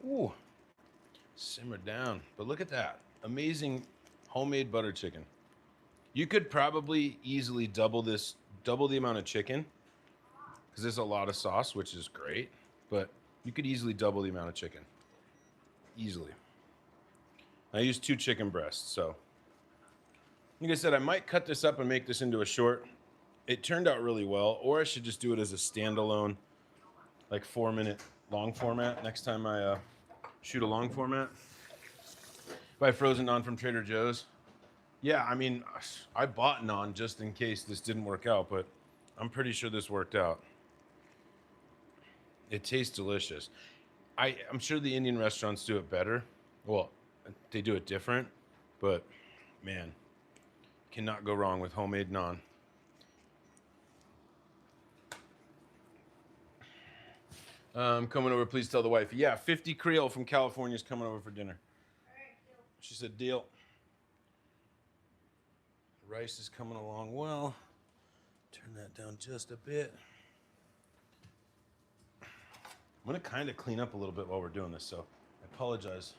A: Ooh, simmer down. But look at that, amazing homemade butter chicken. You could probably easily double the amount of chicken, because there's a lot of sauce, which is great, but you could easily double the amount of chicken. Easily. I used 2 chicken breasts, so. Like I said, I might cut this up and make this into a short. It turned out really well, or I should just do it as a standalone, like 4-minute long format next time I shoot a long format. Buy frozen naan from Trader Joe's. Yeah, I mean, I bought naan just in case this didn't work out, but I'm pretty sure this worked out. It tastes delicious. I'm sure the Indian restaurants do it better. Well, they do it different, but man, cannot go wrong with homemade naan. Coming over, please tell the wife. Yeah, 50 Creole from California is coming over for dinner.
B: All right.
A: She said, deal. The rice is coming along well. Turn that down just a bit. I'm gonna kind of clean up a little bit while we're doing this, so I apologize.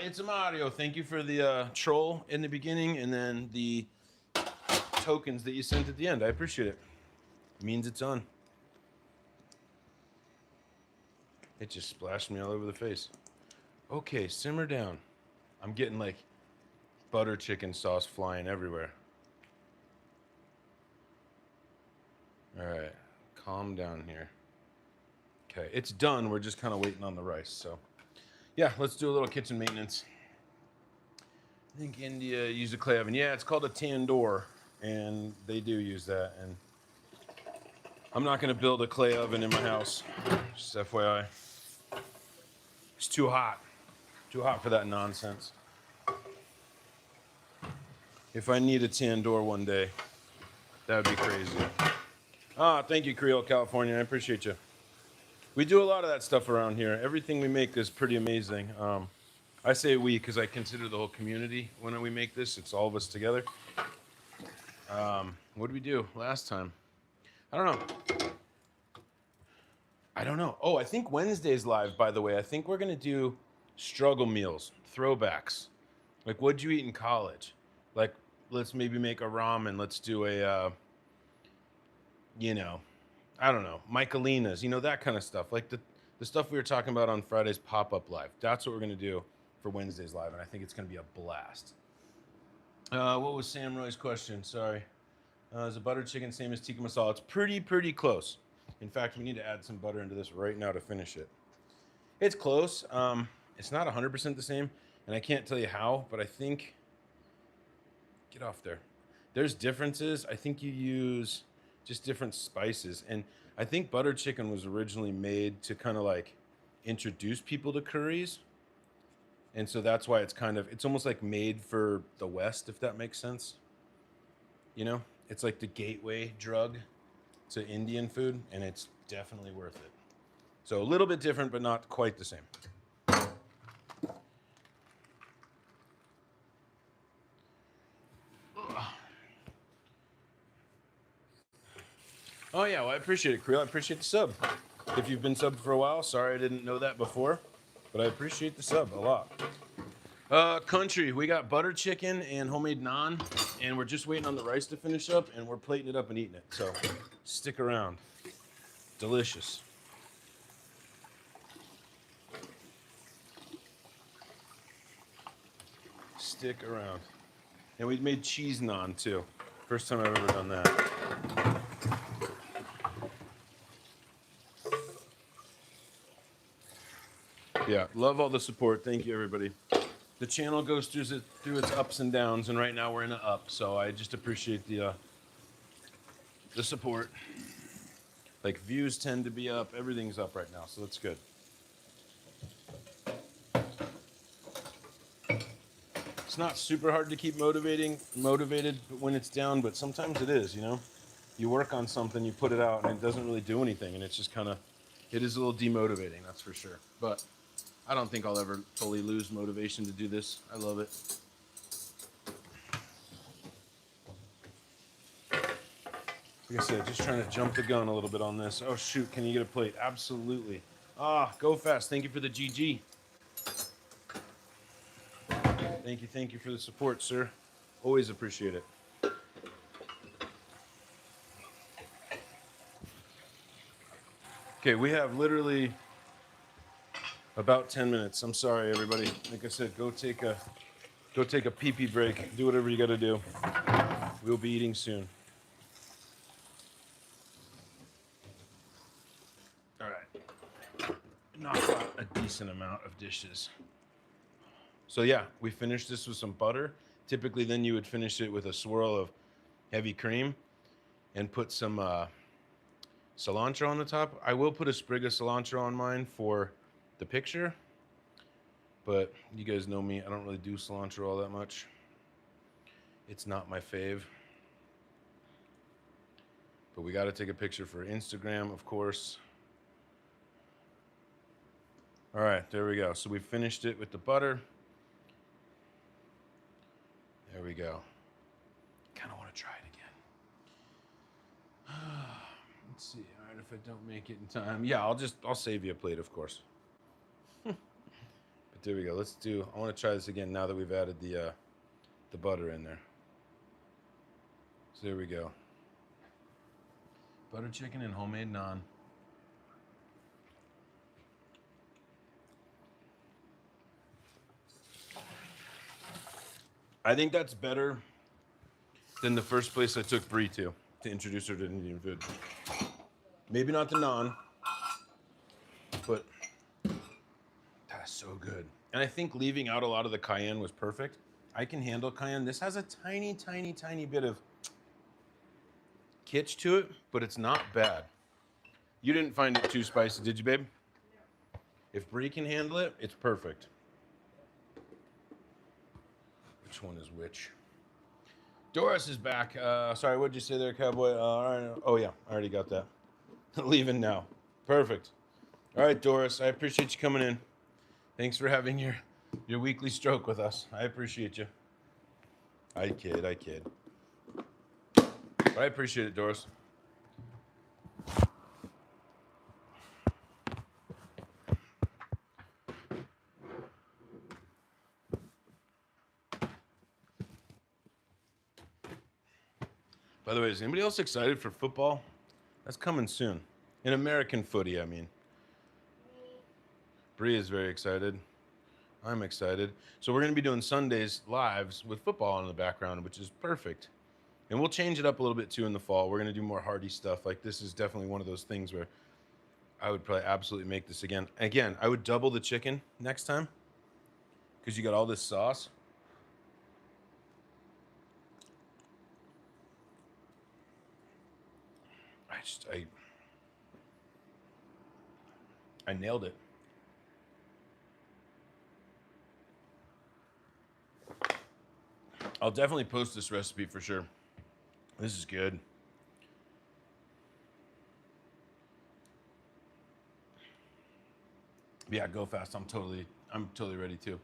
A: It's a Mario. Thank you for the troll in the beginning and then the tokens that you sent at the end. I appreciate it. It means it's on. It just splashed me all over the face. Okay, simmer down. I'm getting like butter chicken sauce flying everywhere. All right, calm down here. Okay, it's done. We're just kind of waiting on the rice. So, yeah, let's do a little kitchen maintenance. I think India used a clay oven. Yeah, it's called a tandoor, and they do use that. And I'm not going to build a clay oven in my house, just FYI. It's too hot. Too hot for that nonsense. If I need a tandoor one day, that would be crazy. Thank you, Creole, California. I appreciate you. We do a lot of that stuff around here. Everything we make is pretty amazing. I say we because I consider the whole community when we make this. It's all of us together. What did we do last time? I don't know. Oh, I think Wednesday's live, by the way. I think we're going to do struggle meals, throwbacks. Like, what'd you eat in college? Like, let's maybe make a ramen. Let's do a, I don't know, Michaelinas, that kind of stuff. Like the stuff we were talking about on Friday's pop-up live. That's what we're going to do for Wednesday's live, and I think it's going to be a blast. What was Sam Roy's question? Sorry. Is a butter chicken same as tikka masala? It's pretty close. In fact, we need to add some butter into this right now to finish it. It's close. It's not 100% the same, and I can't tell you how, but I think... Get off there. There's differences. I think you use just different spices, and I think butter chicken was originally made to kind of like introduce people to curries, and so that's why it's almost like made for the West, if that makes sense. It's like the gateway drug to Indian food, and it's definitely worth it. So a little bit different, but not quite the same. Oh yeah, well I appreciate it, Creel. I appreciate the sub. If you've been subbed for a while, sorry I didn't know that before, but I appreciate the sub a lot. Country, we got butter chicken and homemade naan, and we're just waiting on the rice to finish up, and we're plating it up and eating it. So stick around. Delicious. Stick around. And we made cheese naan too. First time I've ever done that. Yeah, love all the support. Thank you, everybody. The channel goes through its ups and downs, and right now we're in an up, so I just appreciate the support. Like, views tend to be up. Everything's up right now, so that's good. It's not super hard to keep motivated when it's down, but sometimes it is, You work on something, you put it out, and it doesn't really do anything, and it's just it is a little demotivating, that's for sure. But I don't think I'll ever fully lose motivation to do this. I love it. Like I said, just trying to jump the gun a little bit on this. Oh, shoot, can you get a plate? Absolutely. Go fast. Thank you for the GG. Thank you for the support, sir. Always appreciate it. Okay, we have literally about 10 minutes. I'm sorry, everybody. Like I said, go take a pee-pee break. Do whatever you got to do. We'll be eating soon. All right. Knock out a decent amount of dishes. So yeah, we finished this with some butter. Typically, then you would finish it with a swirl of heavy cream and put some cilantro on the top. I will put a sprig of cilantro on mine for the picture, but you guys know me. I don't really do cilantro all that much. It's not my fave. But we got to take a picture for Instagram, of course. All right, there we go. So we finished it with the butter. There we go. Kind of want to try it again. Let's see. All right, if I don't make it in time, yeah, I'll save you a plate, of course. But there we go. I want to try this again now that we've added the butter in there. So there we go. Butter chicken and homemade naan. I think that's better than the first place I took Brie to introduce her to Indian food. Maybe not the naan, but that's so good. And I think leaving out a lot of the cayenne was perfect. I can handle cayenne. This has a tiny, tiny, tiny bit of kitsch to it, but it's not bad. You didn't find it too spicy, did you, babe? If Brie can handle it, it's perfect. Which one is which? Doris is back. Sorry, what'd you say there, cowboy? Oh, yeah, I already got that. Leaving now. Perfect. All right, Doris, I appreciate you coming in. Thanks for having your weekly stroke with us. I appreciate you. I kid. But I appreciate it, Doris. By the way, is anybody else excited for football? That's coming soon. In American footy, I mean. Bree is very excited. I'm excited. So we're going to be doing Sundays lives with football in the background, which is perfect. And we'll change it up a little bit too in the fall. We're going to do more hearty stuff. Like this is definitely one of those things where I would probably absolutely make this again. Again, I would double the chicken next time because you got all this sauce. I nailed it. I'll definitely post this recipe for sure. This is good. Yeah, go fast. I'm totally ready too.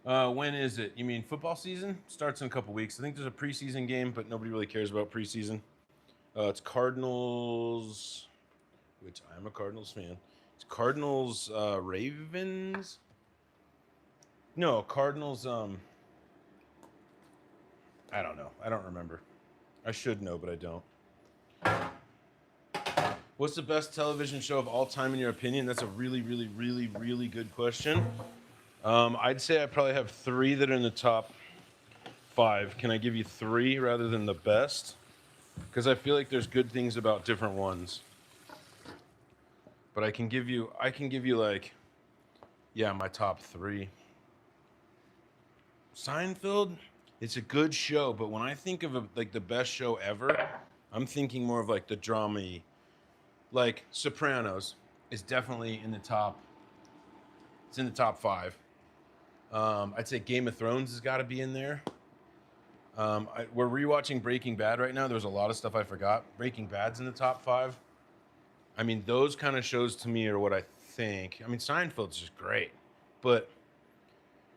A: When is it? You mean football season? Starts in a couple weeks. I think there's a preseason game, but nobody really cares about preseason. It's Cardinals, which I'm a Cardinals fan. It's Cardinals Ravens. No, Cardinals. I don't know. I don't remember. I should know, but I don't. What's the best television show of all time in your opinion? That's a really, really, really, really good question. I'd say I probably have 3 that are in the top 5. Can I give you 3 rather than the best? Because I feel like there's good things about different ones. But I can give you like, yeah, my top 3. Seinfeld, it's a good show, but when I think of like the best show ever, I'm thinking more of like the drama-y. Like Sopranos is definitely in the top. It's in the top 5. I'd say Game of Thrones has got to be in there. We're rewatching Breaking Bad right now. There's a lot of stuff I forgot. Breaking Bad's in the top 5. I mean, those kind of shows to me are what I think. I mean, Seinfeld's just great, but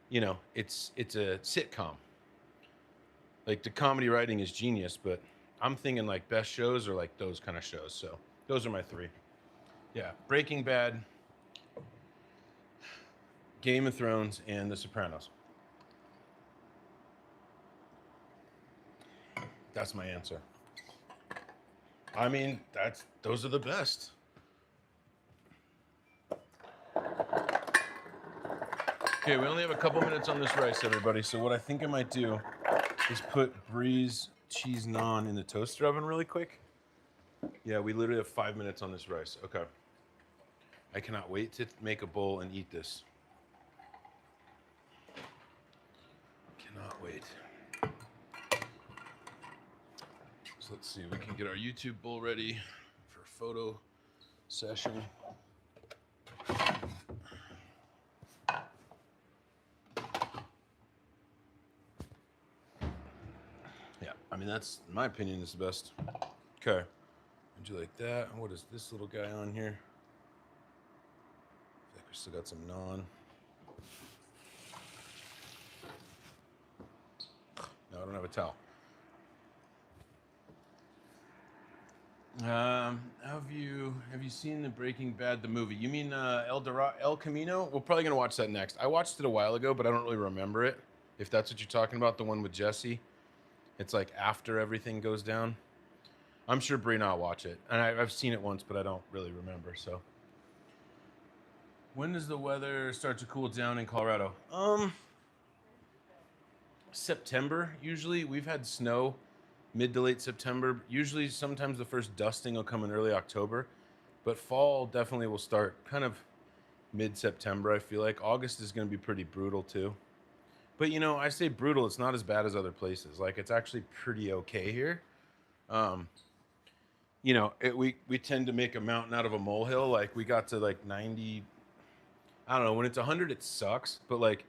A: you know, it's a sitcom. Like the comedy writing is genius, but I'm thinking like best shows are like those kind of shows. So those are my 3. Yeah, Breaking Bad, Game of Thrones, and The Sopranos. That's my answer. I mean, those are the best. Okay, we only have a couple minutes on this rice, everybody. So what I think I might do is put Brie's cheese naan in the toaster oven really quick. Yeah, we literally have 5 minutes on this rice. Okay. I cannot wait to make a bowl and eat this. Cannot wait. So let's see, we can get our YouTube bowl ready for a photo session. Yeah, I mean, that's, in my opinion, is the best. Okay. Would you like that? And what is this little guy on here? I think we still got some naan. don't have a towel. Have you seen the Breaking Bad the movie? You mean El Camino? We're probably gonna watch that next. I watched it a while ago, but I don't really remember it. If that's what you're talking about, the one with Jesse, it's like after everything goes down. I'm sure Bree and I'll watch it, and I've seen it once, but I don't really remember. So, when does the weather start to cool down in Colorado? September usually. We've had snow mid to late September. Usually, sometimes the first dusting will come in early October, but fall definitely will start kind of mid-September. I feel like August is going to be pretty brutal too. But you know, I say brutal. It's not as bad as other places. Like it's actually pretty okay here. You know, we tend to make a mountain out of a molehill. Like we got to like 90. I don't know. When it's 100, it sucks. But like,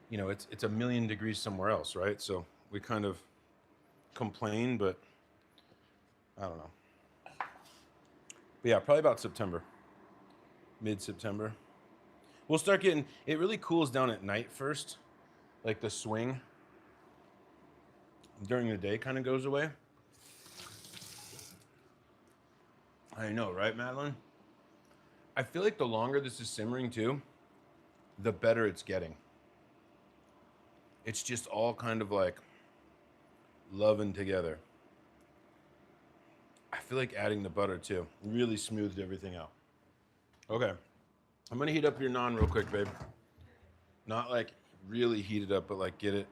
A: you know, it's a million degrees somewhere else, right? So we kind of complain, but I don't know. But yeah, probably about September, mid-September. We'll start getting, it really cools down at night first. Like the swing during the day kind of goes away. I know, right, Madeline? I feel like the longer this is simmering too, the better it's getting. It's just all kind of like loving together. I feel like adding the butter too really smoothed everything out. Okay, I'm gonna heat up your naan real quick, babe. Not like really heat it up, but like get it.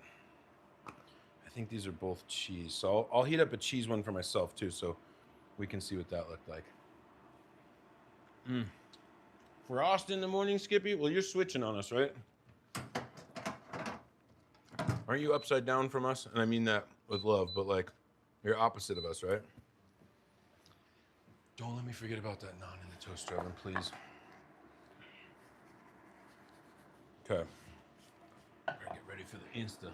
A: I think these are both cheese, so I'll heat up a cheese one for myself too, so we can see what that looked like. Frost in the morning, Skippy? Well, you're switching on us, right? Aren't you upside down from us? And I mean that with love, but like you're opposite of us, right? Don't let me forget about that naan in the toaster oven, please. Okay. Better get ready for the Insta.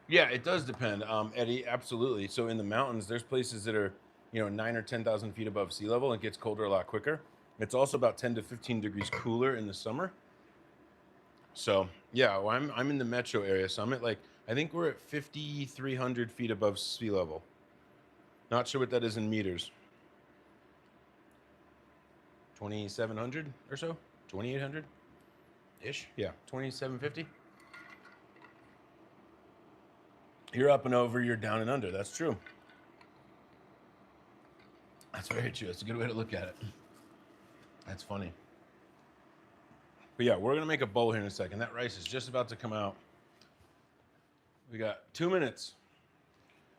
A: Yeah, it does depend, Eddie. Absolutely. So in the mountains, there's places that are, you know, 9 or 10,000 feet above sea level. And it gets colder a lot quicker. It's also about 10 to 15 degrees cooler in the summer. So yeah, well, I'm in the metro area, so I'm at like I think we're at 5,300 feet above sea level. Not sure what that is in meters. 2,700 or so, 2,800 ish. Yeah, 2,750. You're up and over, you're down and under. That's true. That's very true. That's a good way to look at it. That's funny. But yeah, we're gonna make a bowl here in a second. That rice is just about to come out. We got 2 minutes.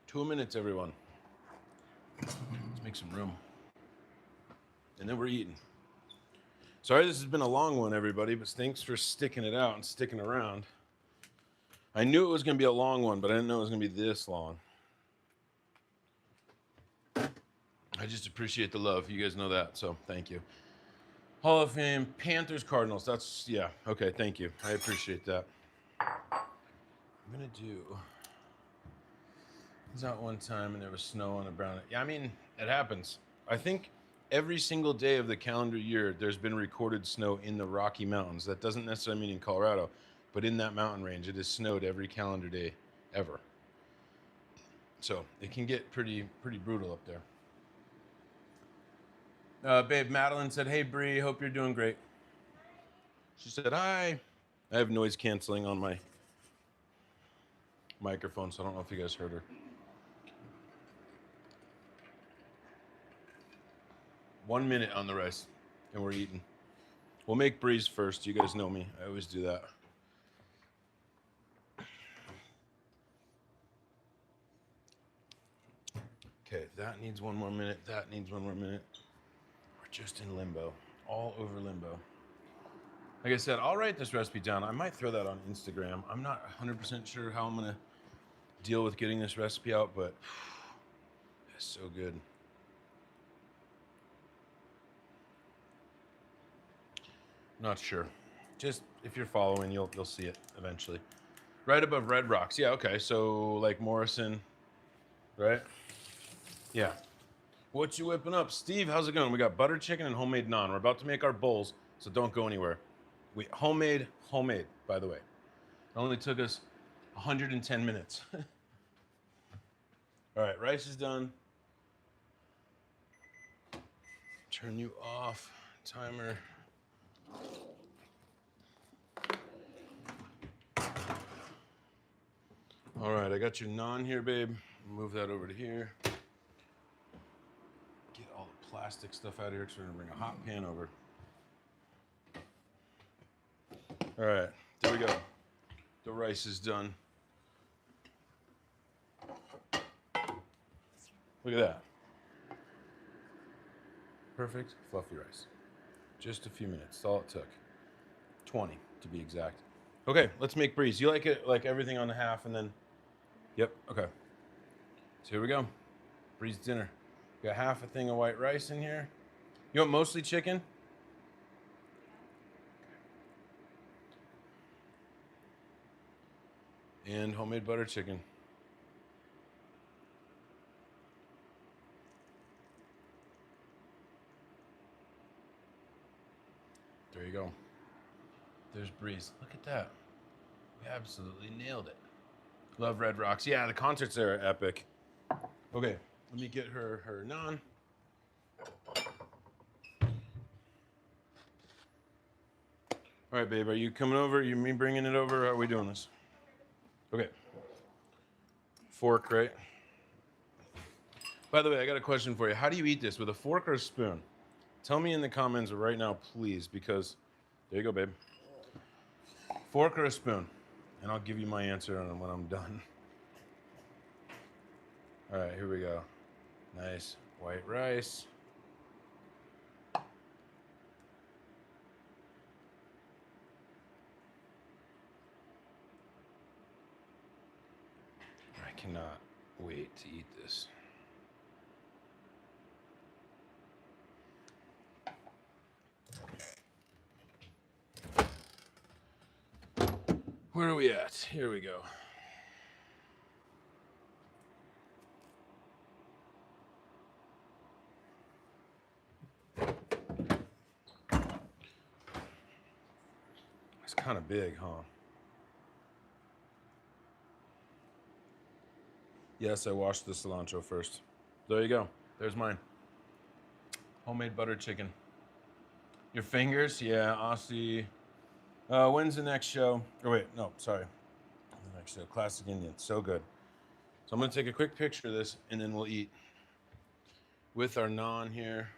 A: 2 minutes, everyone. Let's make some room. And then we're eating. Sorry this has been a long one, everybody, but thanks for sticking it out and sticking around. I knew it was going to be a long one, but I didn't know it was going to be this long. I just appreciate the love. You guys know that, so thank you. Hall of Fame, Panthers, Cardinals. That's, yeah, okay, thank you. I appreciate that. I'm going to do... I was out one time and there was snow on the ground. Yeah, I mean, it happens. I think every single day of the calendar year, there's been recorded snow in the Rocky Mountains. That doesn't necessarily mean in Colorado, but in that mountain range, it has snowed every calendar day ever. So it can get pretty brutal up there. Babe, Madeline said, "Hey, Bree, hope you're doing great." She said, "Hi." I have noise canceling on my microphone, so I don't know if you guys heard her. 1 minute on the rice, and we're eating. We'll make Bree's first. You guys know me. I always do that. Okay, that needs 1 more minute. That needs 1 more minute. We're just in limbo. All over limbo. Like I said, I'll write this recipe down. I might throw that on Instagram. I'm not 100% sure how I'm going to deal with getting this recipe out, but it's so good. Not sure. Just if you're following, you'll see it eventually. Right above Red Rocks. Yeah, okay. So like Morrison, right? Yeah. What you whipping up? Steve, how's it going? We got butter chicken and homemade naan. We're about to make our bowls, so don't go anywhere. Homemade, by the way. It only took us 110 minutes. All right, rice is done. Turn you off. Timer. All right, I got your naan here, babe. Move that over to here. Get all the plastic stuff out of here because we're gonna bring a hot pan over. All right, there we go. The rice is done. Look at that. Perfect, fluffy rice. Just a few minutes, that's all it took. 20 to be exact. Okay, let's make Breeze. You like it like everything on the half and then, yep, okay. So here we go, Breeze dinner. Got half a thing of white rice in here. You want mostly chicken? And homemade butter chicken. There you go. There's Breeze. Look at that. We absolutely nailed it. Love Red Rocks. Yeah, the concerts there are epic. Okay, let me get her naan. All right, babe, are you coming over? You me bringing it over? Or are we doing this? Okay. Fork, right? By the way, I got a question for you. How do you eat this, with a fork or a spoon? Tell me in the comments right now, please, because there you go, babe. Fork or a spoon? And I'll give you my answer when I'm done. All right, here we go. Nice white rice. I cannot wait to eat this. Where are we at? Here we go. It's kind of big, huh? Yes, I washed the cilantro first. There you go. There's mine. Homemade butter chicken. Your fingers? Yeah, Aussie. When's the next show? Oh, wait, no, sorry. The next show, Classic Indian. So good. So I'm going to take a quick picture of this, and then we'll eat with our naan here.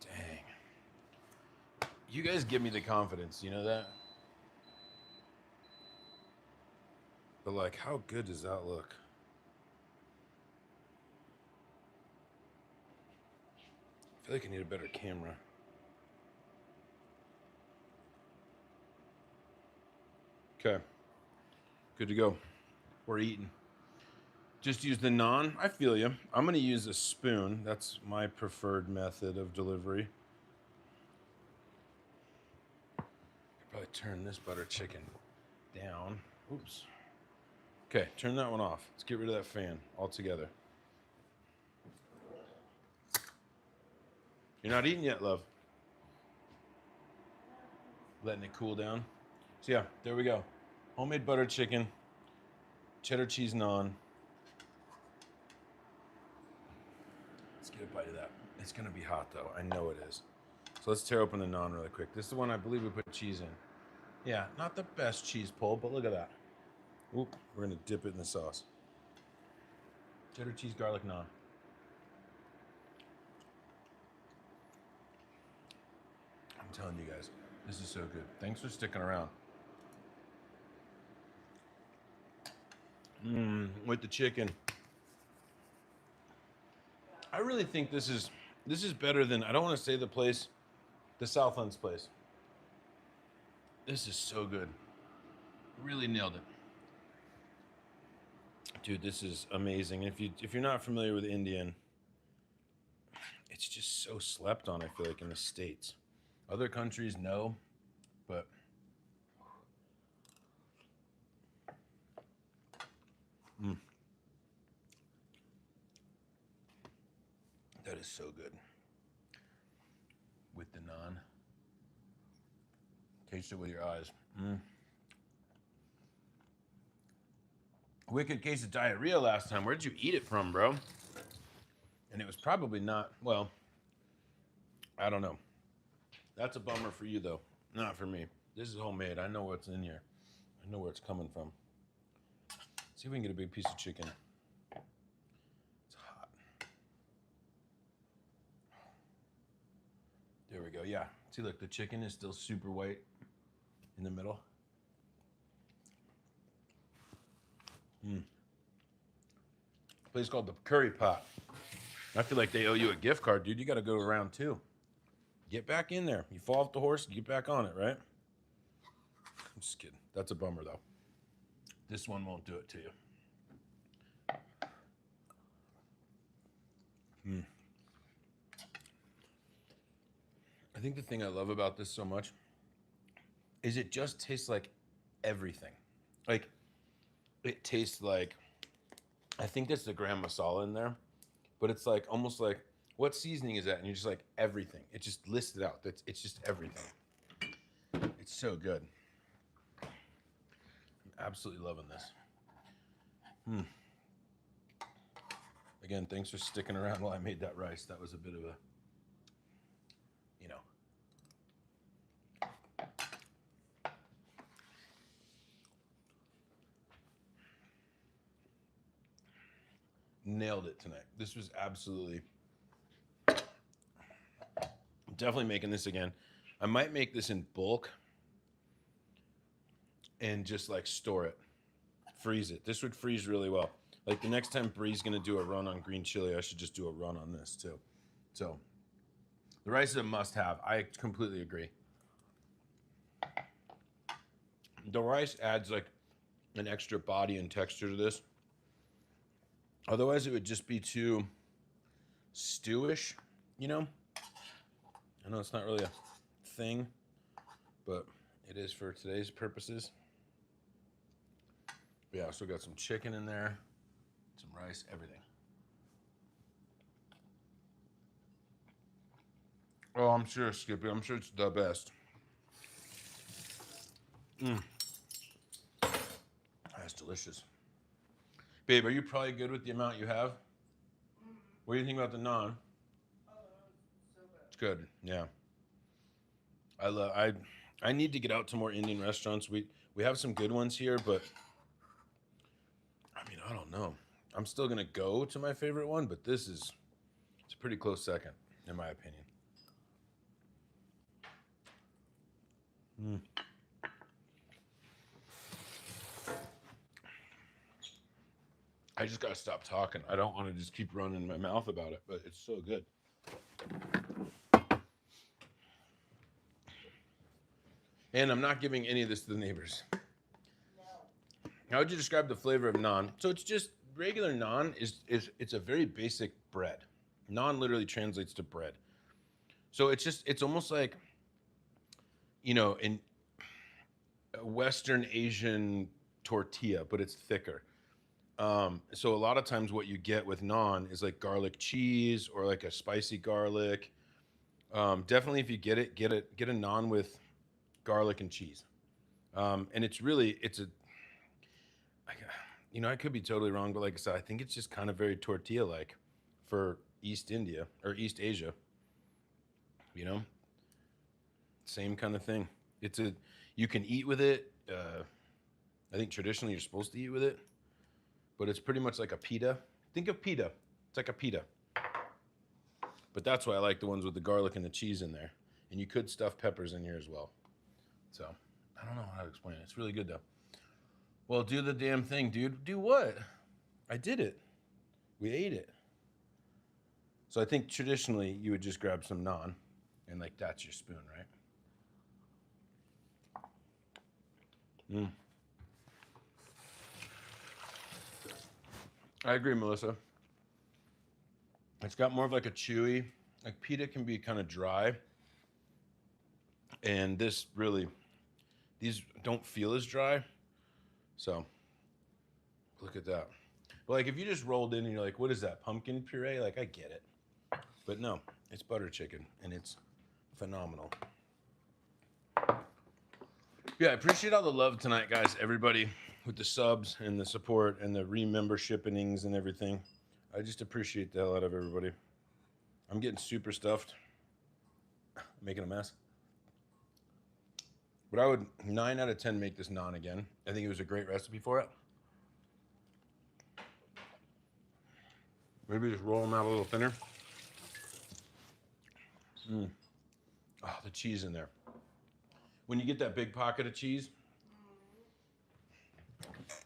A: Dang. You guys give me the confidence, you know that? But, like, how good does that look? I feel like I need a better camera. Okay. Good to go. We're eating. Just use the naan. I feel you. I'm going to use a spoon. That's my preferred method of delivery. Could probably turn this butter chicken down. Oops. Okay, turn that one off. Let's get rid of that fan altogether. You're not eating yet, love. Letting it cool down. So yeah, there we go. Homemade butter chicken, cheddar cheese naan. Let's get a bite of that. It's gonna be hot though, I know it is. So let's tear open the naan really quick. This is the one I believe we put cheese in. Yeah, not the best cheese pull, but look at that. Oop, we're gonna dip it in the sauce. Cheddar cheese garlic naan. I'm telling you guys, this is so good. Thanks for sticking around. With the chicken. I really think this is better than, I don't want to say the Southlands place. This is so good. Really nailed it. Dude, this is amazing. If you're not familiar with Indian, it's just so slept on, I feel like, in the States. Other countries, no, but that is so good. With the naan. Taste it with your eyes. wicked case of diarrhea last time. Where'd you eat it from, bro? And it was probably not, well, I don't know. That's a bummer for you, though. Not for me. This is homemade. I know what's in here. I know where it's coming from. See if we can get a big piece of chicken. It's hot. There we go. Yeah. See, look, the chicken is still super white in the middle. Place called the Curry Pot. I feel like they owe you a gift card, dude. You got to go to round 2. Get back in there. You fall off the horse, get back on it, right? I'm just kidding. That's a bummer, though. This one won't do it to you. I think the thing I love about this so much is it just tastes like everything. Like, it tastes like, I think that's the gram masala in there, but it's like almost like, what seasoning is that? And you're just like, everything. It just listed out. It's just everything. It's so good. I'm absolutely loving this. Again, thanks for sticking around while I made that rice. That was a bit of a, you know. Nailed it tonight. This was absolutely, definitely making this again. I might make this in bulk and just like store it, freeze it. This would freeze really well. Like the next time Bree's gonna do a run on green chili, I should just do a run on this too. So the rice is a must have. I completely agree. The rice adds like an extra body and texture to this. Otherwise, it would just be too stewish, you know? I know it's not really a thing, but it is for today's purposes. But yeah, so got some chicken in there, some rice, everything. Oh, I'm sure, Skippy. I'm sure it's the best. That's delicious. Babe, are you probably good with the amount you have? What do you think about the naan? It's good. Yeah. I need to get out to more Indian restaurants. We have some good ones here, but I mean, I don't know. I'm still gonna go to my favorite one, but it's a pretty close second, in my opinion. I just gotta stop talking. I don't want to just keep running my mouth about it, but it's so good. And I'm not giving any of this to the neighbors.
B: No.
A: How would you describe the flavor of naan? So it's just regular naan it's a very basic bread. Naan literally translates to bread. So it's almost like, you know, in a Western Asian tortilla, but it's thicker. So a lot of times what you get with naan is like garlic cheese or like a spicy garlic. Definitely if you get a naan with garlic and cheese. And it's a, you know, I could be totally wrong, but like I said, I think it's just kind of very tortilla-like for East India or East Asia. You know, same kind of thing. You can eat with it. I think traditionally you're supposed to eat with it, but it's pretty much like a pita. Think of pita. It's like a pita. But that's why I like the ones with the garlic and the cheese in there. And you could stuff peppers in here as well. So, I don't know how to explain it. It's really good though. Well, do the damn thing, dude. Do what? I did it. We ate it. So I think traditionally you would just grab some naan and like that's your spoon, right? I agree, Melissa. It's got more of like a chewy, like pita can be kind of dry. And these don't feel as dry. So look at that. But like if you just rolled in and you're like, what is that, pumpkin puree? Like I get it. But no, it's butter chicken and it's phenomenal. Yeah, I appreciate all the love tonight, guys. Everybody with the subs and the support and the re-membershipings and everything. I just appreciate the hell out of everybody. I'm getting super stuffed, making a mess. But I would 9 out of 10 make this naan again. I think it was a great recipe for it. Maybe just roll them out a little thinner. Oh, the cheese in there. When you get that big pocket of cheese,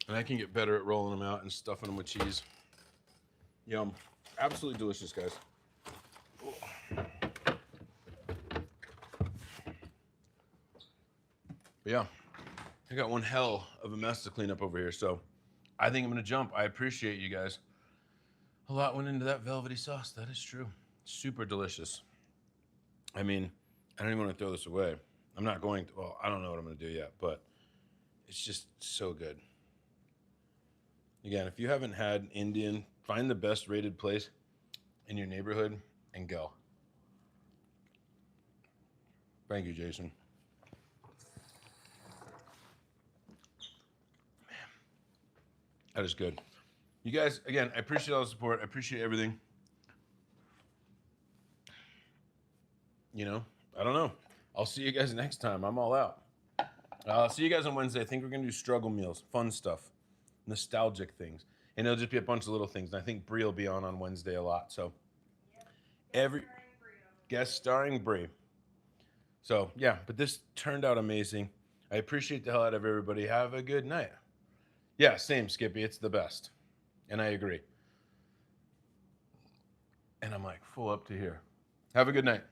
A: and I can get better at rolling them out and stuffing them with cheese. Yum. Absolutely delicious, guys. But yeah, I got one hell of a mess to clean up over here, so I think I'm gonna jump. I appreciate you guys. A lot went into that velvety sauce. That is true. Super delicious. I mean, I don't even want to throw this away. I'm not going to, well, I don't know what I'm going to do yet, but it's just so good. Again, if you haven't had Indian, find the best rated place in your neighborhood and go. Thank you, Jason. Man, that is good. You guys, again, I appreciate all the support. I appreciate everything. You know, I don't know. I'll see you guys next time. I'm all out. I'll see you guys on Wednesday. I think we're going to do struggle meals, fun stuff, nostalgic things. And it'll just be a bunch of little things. And I think Brie will be on Wednesday a lot. So guest starring Brie. So yeah, but this turned out amazing. I appreciate the hell out of everybody. Have a good night. Yeah, same, Skippy. It's the best. And I agree. And I'm like full up to here. Have a good night.